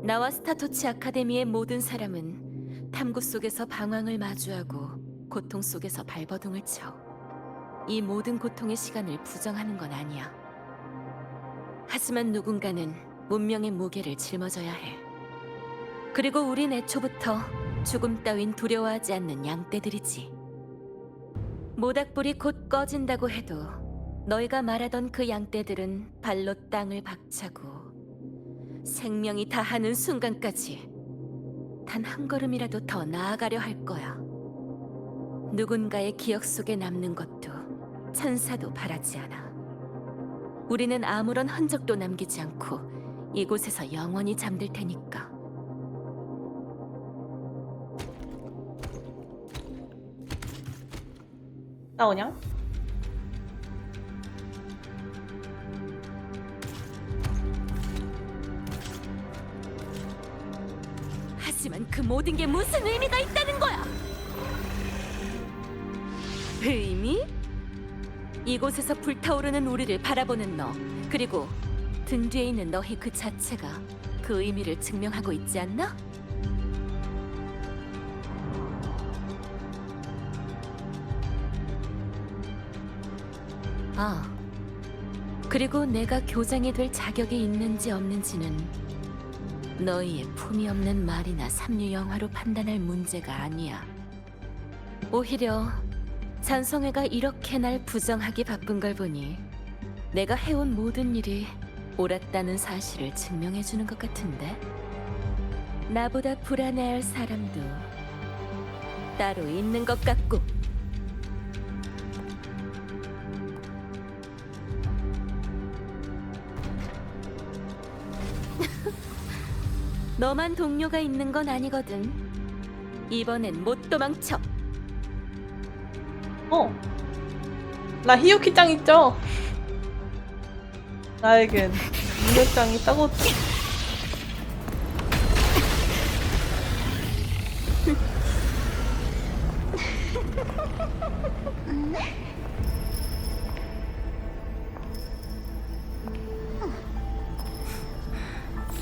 Speaker 1: 나와 스타토치 아카데미의 모든 사람은 탐구 속에서 방황을 마주하고 고통 속에서 발버둥을 쳐. 이 모든 고통의 시간을 부정하는 건 아니야. 하지만 누군가는 문명의 무게를 짊어져야 해. 그리고 우린 애초부터 죽음 따윈 두려워하지 않는 양떼들이지. 모닥불이 곧 꺼진다고 해도 너희가 말하던 그 양떼들은 발로 땅을 박차고 생명이 다하는 순간까지 단 한 걸음이라도 더 나아가려 할 거야. 누군가의 기억 속에 남는 것도 천사도 바라지 않아. 우리는 아무런 흔적도 남기지 않고 이곳에서 영원히 잠들 테니까.
Speaker 3: 나오냐?
Speaker 1: 하지만 그 모든 게 무슨 의미가 있다는 거야? 의미? 이곳에서 불타오르는 우리를 바라보는 너, 그리고 등 뒤에 있는 너희 그 자체가 그 의미를 증명하고 있지 않나? 아, 그리고 내가 교장이 될 자격이 있는지 없는지는 너희의 품이 없는 말이나 삼류 영화로 판단할 문제가 아니야. 오히려 잔성회가 이렇게 날 부정하기 바쁜 걸 보니 내가 해온 모든 일이 옳았다는 사실을 증명해주는 것 같은데? 나보다 불안해할 사람도 따로 있는 것 같고. 너만 동료가 있는 건 아니거든. 이번엔 못 도망쳐.
Speaker 3: 나 히요키짱 있죠? 나에겐 능력장이 있다고.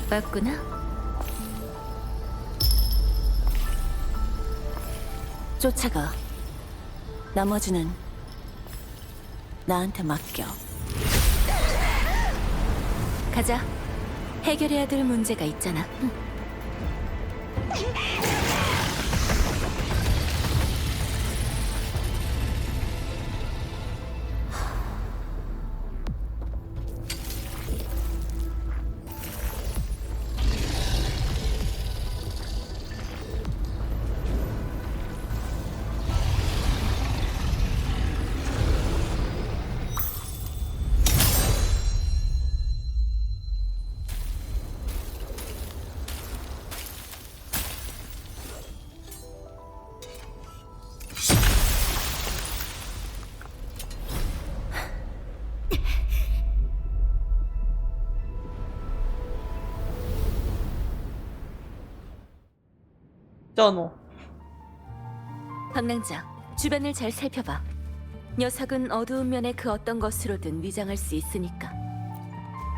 Speaker 1: 맞구나.
Speaker 8: 쫓아가. 나머지는 나한테 맡겨.
Speaker 1: 가자. 해결해야 될 문제가 있잖아.
Speaker 3: 전호.
Speaker 1: 방랑자, 주변을 잘 살펴봐. 녀석은 어두운 면의 그 어떤 것으로든 위장할 수 있으니까.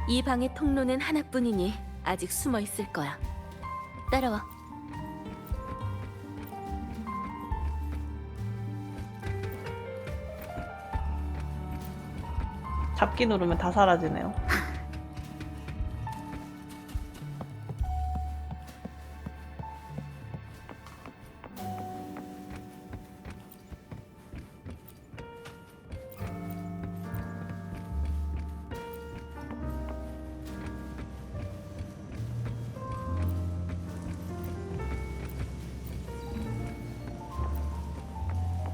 Speaker 1: 이 방의 통로는 하나뿐이니 아직 숨어 있을 거야. 따라와.
Speaker 3: 잡기 누르면 다 사라지네요.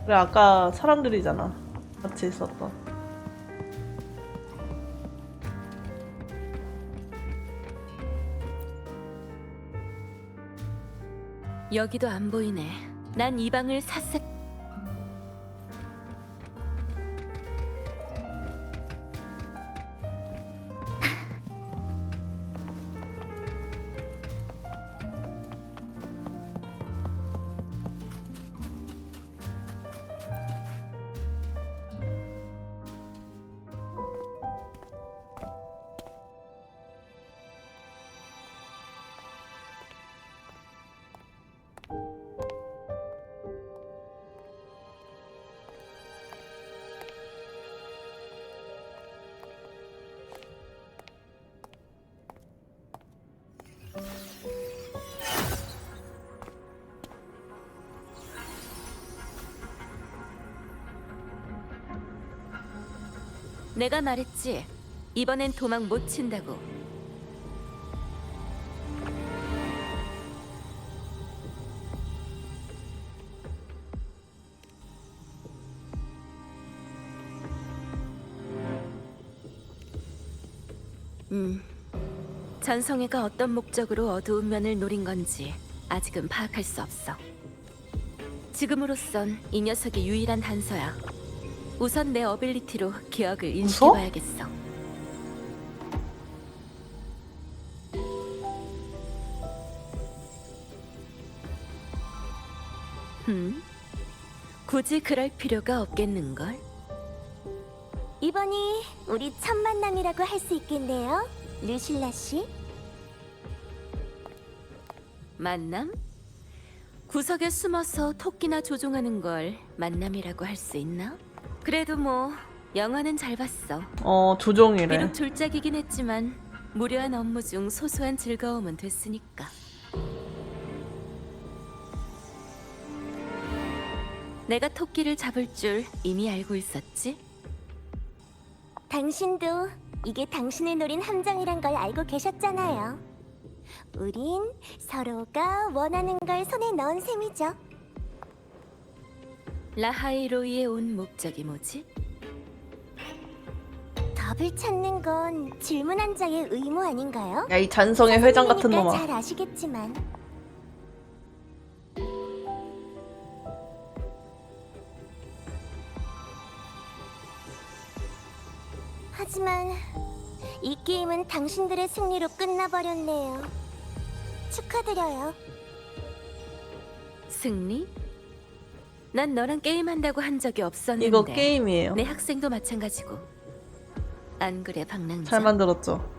Speaker 3: 그래, 아까 사람들이잖아. 같이 있었던.
Speaker 1: 여기도 안 보이네. 난 이 방을 샅샅... 내가 말했지. 이번엔 도망 못 친다고. 전성애가 어떤 목적으로 어두운 면을 노린 건지 아직은 파악할 수 없어. 지금으로선 이 녀석이 유일한 단서야. 우선 내 어빌리티로 기억을 인식해봐야겠어. 굳이 그럴 필요가 없겠는걸?
Speaker 10: 이번이 우리 첫 만남이라고 할 수 있겠네요, 르실라 씨.
Speaker 1: 만남? 구석에 숨어서 토끼나 조종하는 걸 만남이라고 할 수 있나? 그래도 뭐 영화는 잘 봤어.
Speaker 3: 조종이래.
Speaker 1: 비록 졸작이긴 했지만 무료한 업무 중 소소한 즐거움은 됐으니까. 내가 토끼를 잡을 줄 이미 알고 있었지?
Speaker 10: 당신도 이게 당신을 노린 함정이란 걸 알고 계셨잖아요. 우린 서로가 원하는 걸 손에 넣은 셈이죠.
Speaker 1: 라하이로이에 온 목적이 뭐지?
Speaker 10: 답을 찾는 건 질문한 자의 의무 아닌가요?
Speaker 3: 야, 이 잔성의 회장 같은
Speaker 10: 선생님이니까
Speaker 3: 놈아.
Speaker 10: 잘 아시겠지만. 하지만 이 게임은 당신들의 승리로 끝나버렸네요. 축하드려요.
Speaker 1: 승리? 난 너랑 게임한다고 한 적이 없었는데.
Speaker 3: 이거 게임이에요.
Speaker 1: 내 학생도 마찬가지고. 안 그래, 방랑자?
Speaker 3: 잘 만들었죠.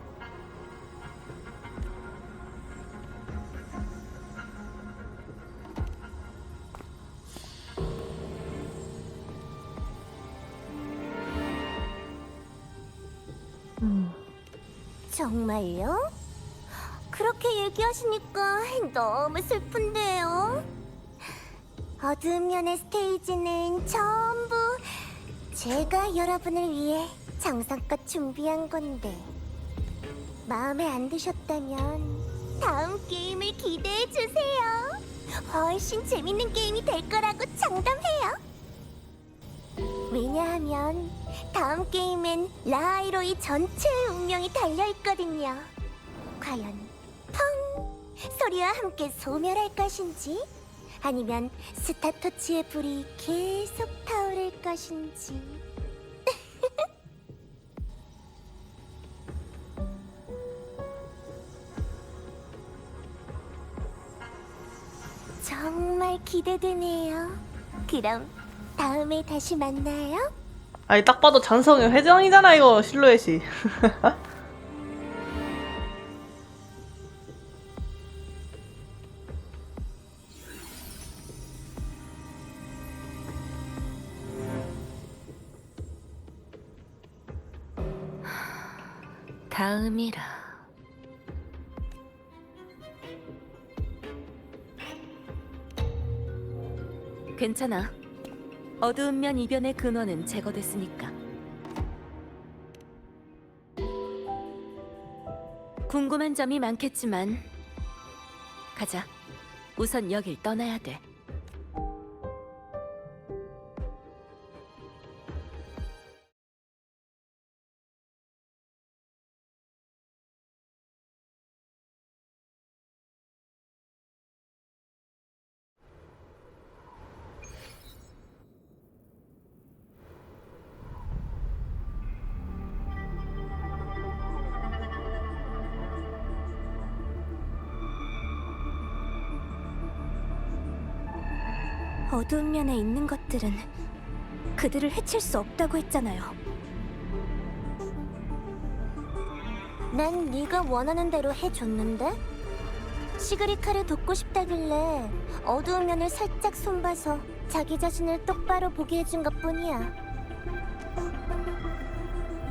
Speaker 10: 정말요? 그렇게 얘기하시니까 너무 슬픈데요. 어두운 면의 스테이지는 전부 제가 여러분을 위해 정성껏 준비한 건데 마음에 안 드셨다면 다음 게임을 기대해 주세요. 훨씬 재밌는 게임이 될 거라고 장담해요. 왜냐하면 다음 게임엔 라이로이 전체의 운명이 달려있거든요. 과연 펑 소리와 함께 소멸할 것인지 아니면 스타토치의 불이 계속 타오를 것인지. 정말 기대되네요. 그럼 다음에 다시 만나요.
Speaker 3: 아니 딱 봐도 잔성의 회장이잖아 이거 실루엣이.
Speaker 1: 다음이라. 괜찮아. 어두운 면 이변의 근원은 제거됐으니까. 궁금한 점이 많겠지만 가자. 우선 여길 떠나야 돼.
Speaker 10: 어두운 면에 있는 것들은 그들을 해칠 수 없다고 했잖아요. 난 네가 원하는 대로 해줬는데? 시그리카를 돕고 싶다길래 어두운 면을 살짝 손봐서 자기 자신을 똑바로 보게 해준 것뿐이야.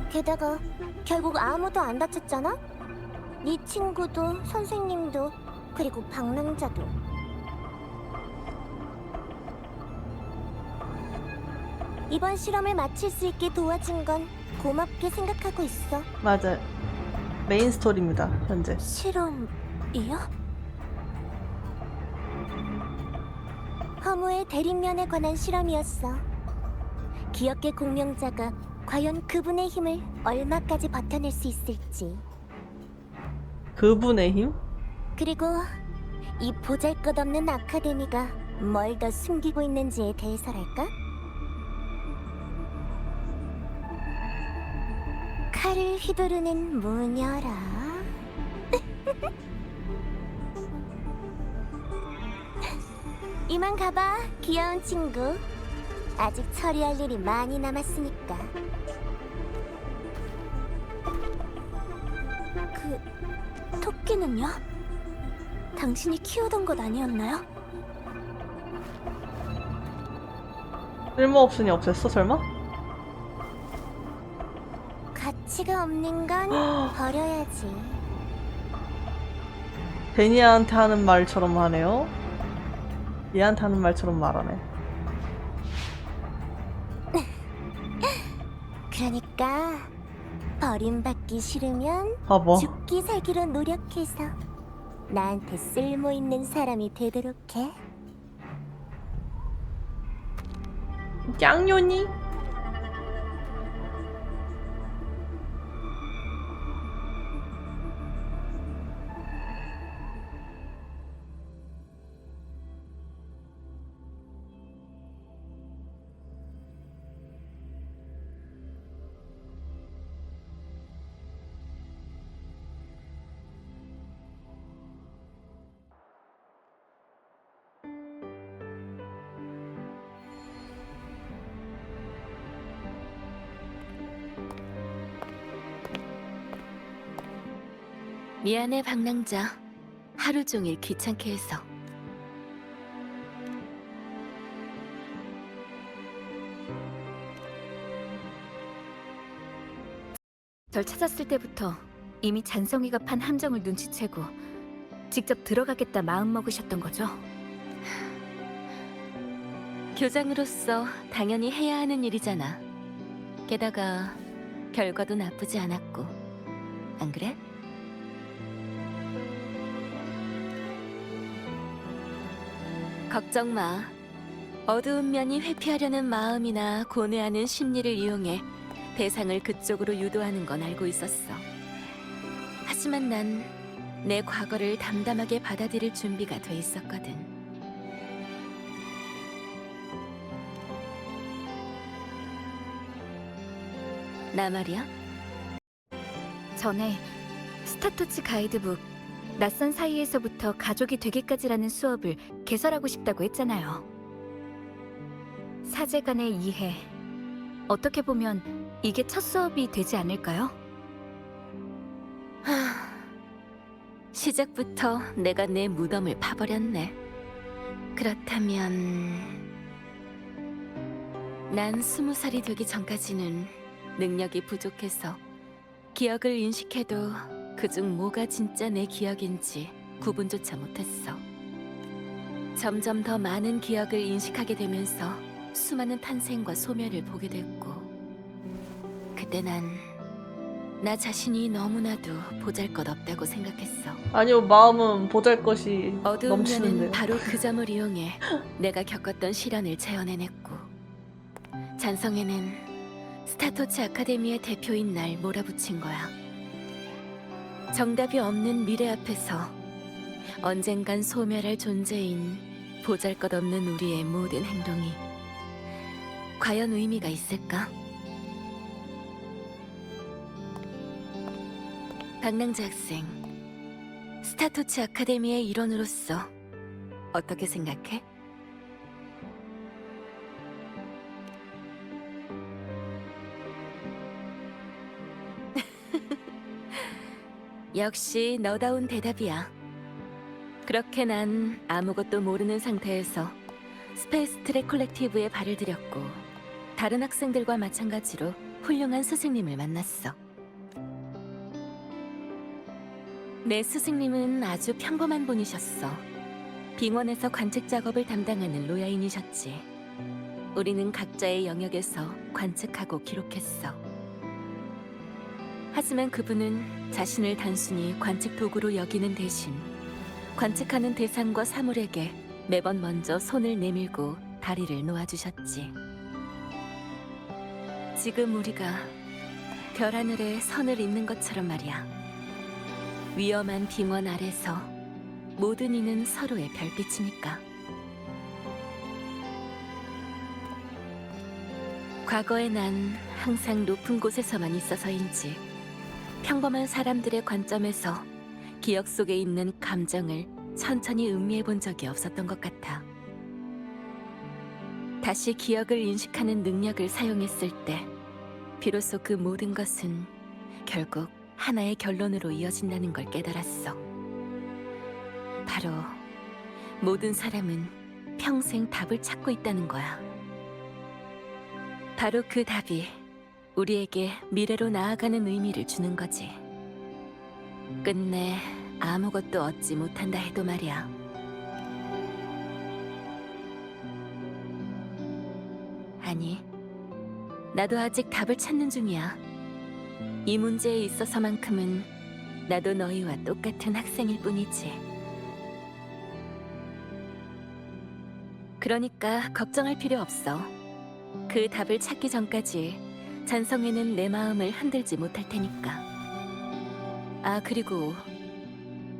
Speaker 10: 게다가 결국 아무도 안 다쳤잖아? 네 친구도 선생님도 그리고 방랑자도. 이번 실험을 마칠 수 있게 도와준 건 고맙게 생각하고 있어.
Speaker 3: 맞아. 메인 스토리입니다 현재.
Speaker 10: 실험이요? 허무의 대립면에 관한 실험이었어. 기억의 공명자가 과연 그분의 힘을 얼마까지 버텨낼 수 있을지.
Speaker 3: 그분의 힘?
Speaker 10: 그리고 이 보잘것없는 아카데미가 뭘 더 숨기고 있는지에 대해서랄까? 칼을 휘두르는 무녀라. 이만 가봐, 귀여운 친구. 아직 처리할 일이 많이 남았으니까. 그 토끼는요? 당신이 키우던 것 아니었나요?
Speaker 3: 쓸모없으니 없앴어 설마?
Speaker 10: 가치가 없는 건 버려야지.
Speaker 3: 데니아한테 하는 말처럼 하네요. 얘한테 하는 말처럼 말하네.
Speaker 10: 그러니까 버림받기 싫으면
Speaker 3: 바보.
Speaker 10: 죽기 살기로 노력해서 나한테 쓸모있는 사람이 되도록 해.
Speaker 3: 짱요니?
Speaker 1: 미안해 방랑자. 하루 종일 귀찮게 해서.
Speaker 2: 절 찾았을 때부터 이미 잔성이가 판 함정을 눈치채고 직접 들어가겠다 마음먹으셨던 거죠?
Speaker 1: 교장으로서 당연히 해야 하는 일이잖아. 게다가 결과도 나쁘지 않았고. 안 그래? 걱정 마. 어두운 면이 회피하려는 마음이나 고뇌하는 심리를 이용해 대상을 그쪽으로 유도하는 건 알고 있었어. 하지만 난 내 과거를 담담하게 받아들일 준비가 돼 있었거든. 나 말이야?
Speaker 2: 전에 스타토츠 가이드북 낯선 사이에서부터 가족이 되기까지라는 수업을 개설하고 싶다고 했잖아요. 사제 간의 이해. 어떻게 보면 이게 첫 수업이 되지 않을까요?
Speaker 1: 시작부터 내가 내 무덤을 파버렸네. 그렇다면 난 20살이 되기 전까지는 능력이 부족해서 기억을 인식해도 그중 뭐가 진짜 내 기억인지 구분조차 못했어. 점점 더 많은 기억을 인식하게 되면서 수많은 탄생과 소멸을 보게 됐고, 그때 난 나 자신이 너무나도 보잘것없다고 생각했어.
Speaker 3: 아니요, 마음은 보잘것이
Speaker 1: 어두운
Speaker 3: 넘치는데.
Speaker 1: 면은 바로 그 점을 이용해 내가 겪었던 시련을 재현해냈고, 잔성에는 스타토츠 아카데미의 대표인 날 몰아붙인 거야. 정답이 없는 미래 앞에서 언젠간 소멸할 존재인 보잘것없는 우리의 모든 행동이 과연 의미가 있을까? 박낭자 학생, 스타토츠 아카데미의 일원으로서 어떻게 생각해? 역시 너다운 대답이야. 그렇게 난 아무것도 모르는 상태에서 스페이스 트랙 콜렉티브에 발을 들였고, 다른 학생들과 마찬가지로 훌륭한 스승님을 만났어. 내 스승님은 아주 평범한 분이셨어. 빙원에서 관측 작업을 담당하는 로야인이셨지. 우리는 각자의 영역에서 관측하고 기록했어. 하지만 그분은 자신을 단순히 관측 도구로 여기는 대신 관측하는 대상과 사물에게 매번 먼저 손을 내밀고 다리를 놓아주셨지. 지금 우리가 별 하늘에 선을 잇는 것처럼 말이야. 위험한 빙원 아래서 모든 이는 서로의 별빛이니까. 과거에 난 항상 높은 곳에서만 있어서인지 평범한 사람들의 관점에서 기억 속에 있는 감정을 천천히 음미해 본 적이 없었던 것 같아. 다시 기억을 인식하는 능력을 사용했을 때 비로소 그 모든 것은 결국 하나의 결론으로 이어진다는 걸 깨달았어. 바로 모든 사람은 평생 답을 찾고 있다는 거야. 바로 그 답이 우리에게 미래로 나아가는 의미를 주는 거지. 끝내 아무것도 얻지 못한다 해도 말이야. 아니, 나도 아직 답을 찾는 중이야. 이 문제에 있어서만큼은 나도 너희와 똑같은 학생일 뿐이지. 그러니까 걱정할 필요 없어. 그 답을 찾기 전까지 잔성에는 내 마음을 흔들지 못할 테니까. 아, 그리고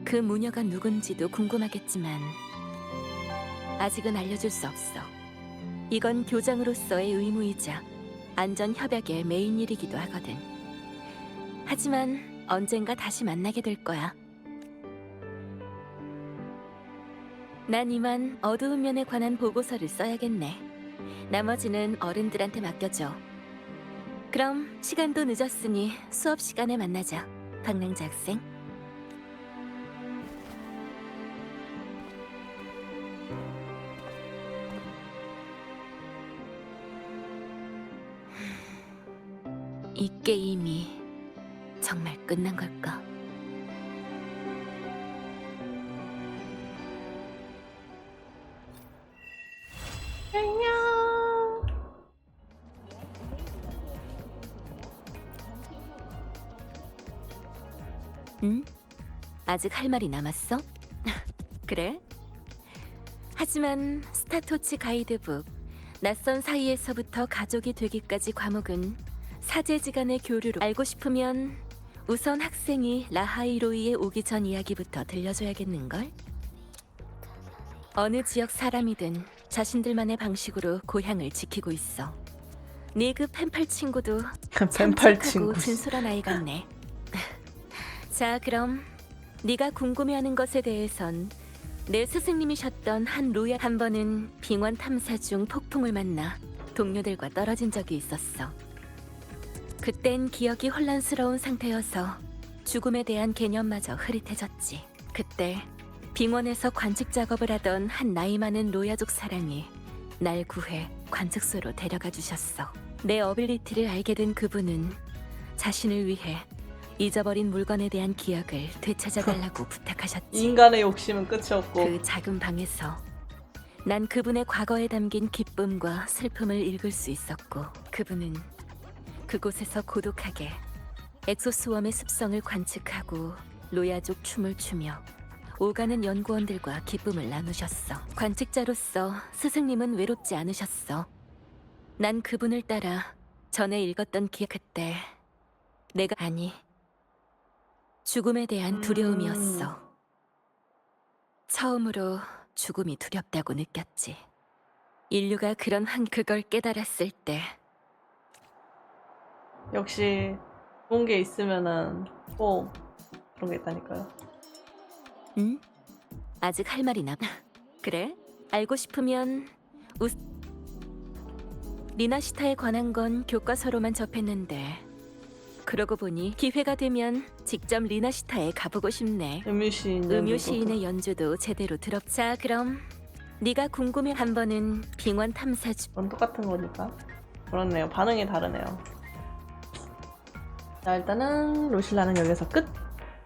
Speaker 1: 그 무녀가 누군지도 궁금하겠지만 아직은 알려줄 수 없어. 이건 교장으로서의 의무이자 안전 협약의 메인 일이기도 하거든. 하지만 언젠가 다시 만나게 될 거야. 난 이만 어두운 면에 관한 보고서를 써야겠네. 나머지는 어른들한테 맡겨줘. 그럼 시간도 늦었으니 수업 시간에 만나자, 박낭자 학생. 이 게임이 정말 끝난 걸까?
Speaker 3: 안녕.
Speaker 1: 응? 아직 할 말이 남았어? 그래? 하지만 스타토치 가이드북 낯선 사이에서부터 가족이 되기까지 과목은 사제지간의 교류로 알고 싶으면 우선 학생이 라하이로이에 오기 전 이야기부터 들려줘야겠는걸? 어느 지역 사람이든 자신들만의 방식으로 고향을 지키고 있어. 네 그 펜팔 친구도 참
Speaker 3: 펜팔
Speaker 1: 착하고
Speaker 3: 친구.
Speaker 1: 진솔한 아이 같네. 자, 그럼 네가 궁금해하는 것에 대해선 내 스승님이셨던 한 로얄 한 번은 빙원 탐사 중 폭풍을 만나 동료들과 떨어진 적이 있었어. 그땐 기억이 혼란스러운 상태여서 죽음에 대한 개념마저 흐릿해졌지. 그때 빙원에서 관측 작업을 하던 한 나이 많은 로야족 사람이 날 구해 관측소로 데려가 주셨어. 내 어빌리티를 알게 된 그분은 자신을 위해 잊어버린 물건에 대한 기억을 되찾아달라고 부탁하셨지.
Speaker 3: 인간의 욕심은 끝이 없고.
Speaker 1: 그 작은 방에서 난 그분의 과거에 담긴 기쁨과 슬픔을 읽을 수 있었고, 그분은 그곳에서 고독하게 엑소스웜의 습성을 관측하고 로야족 춤을 추며 오가는 연구원들과 기쁨을 나누셨어. 관측자로서 스승님은 외롭지 않으셨어. 난 그분을 따라 전에 읽었던 그때 내가 아니 죽음에 대한 두려움이었어. 처음으로 죽음이 두렵다고 느꼈지. 인류가 그런 그걸 깨달았을 때
Speaker 3: 역시 좋은 게 있으면은 꼭 그런 게 있다니까요.
Speaker 1: 응? 아직 할 말이 남아. 그래? 알고 싶으면 리나시타에 관한 건 교과서로만 접했는데 그러고 보니 기회가 되면 직접 리나시타에 가보고 싶네. 음유 시인의 연주도 제대로 들었자. 그럼 네가 궁금해 한 번은 빙원 탐사 중.
Speaker 3: 그건 똑같은 거니까. 그렇네요. 반응이 다르네요. 자, 일단은 로실라는 여기서 끝.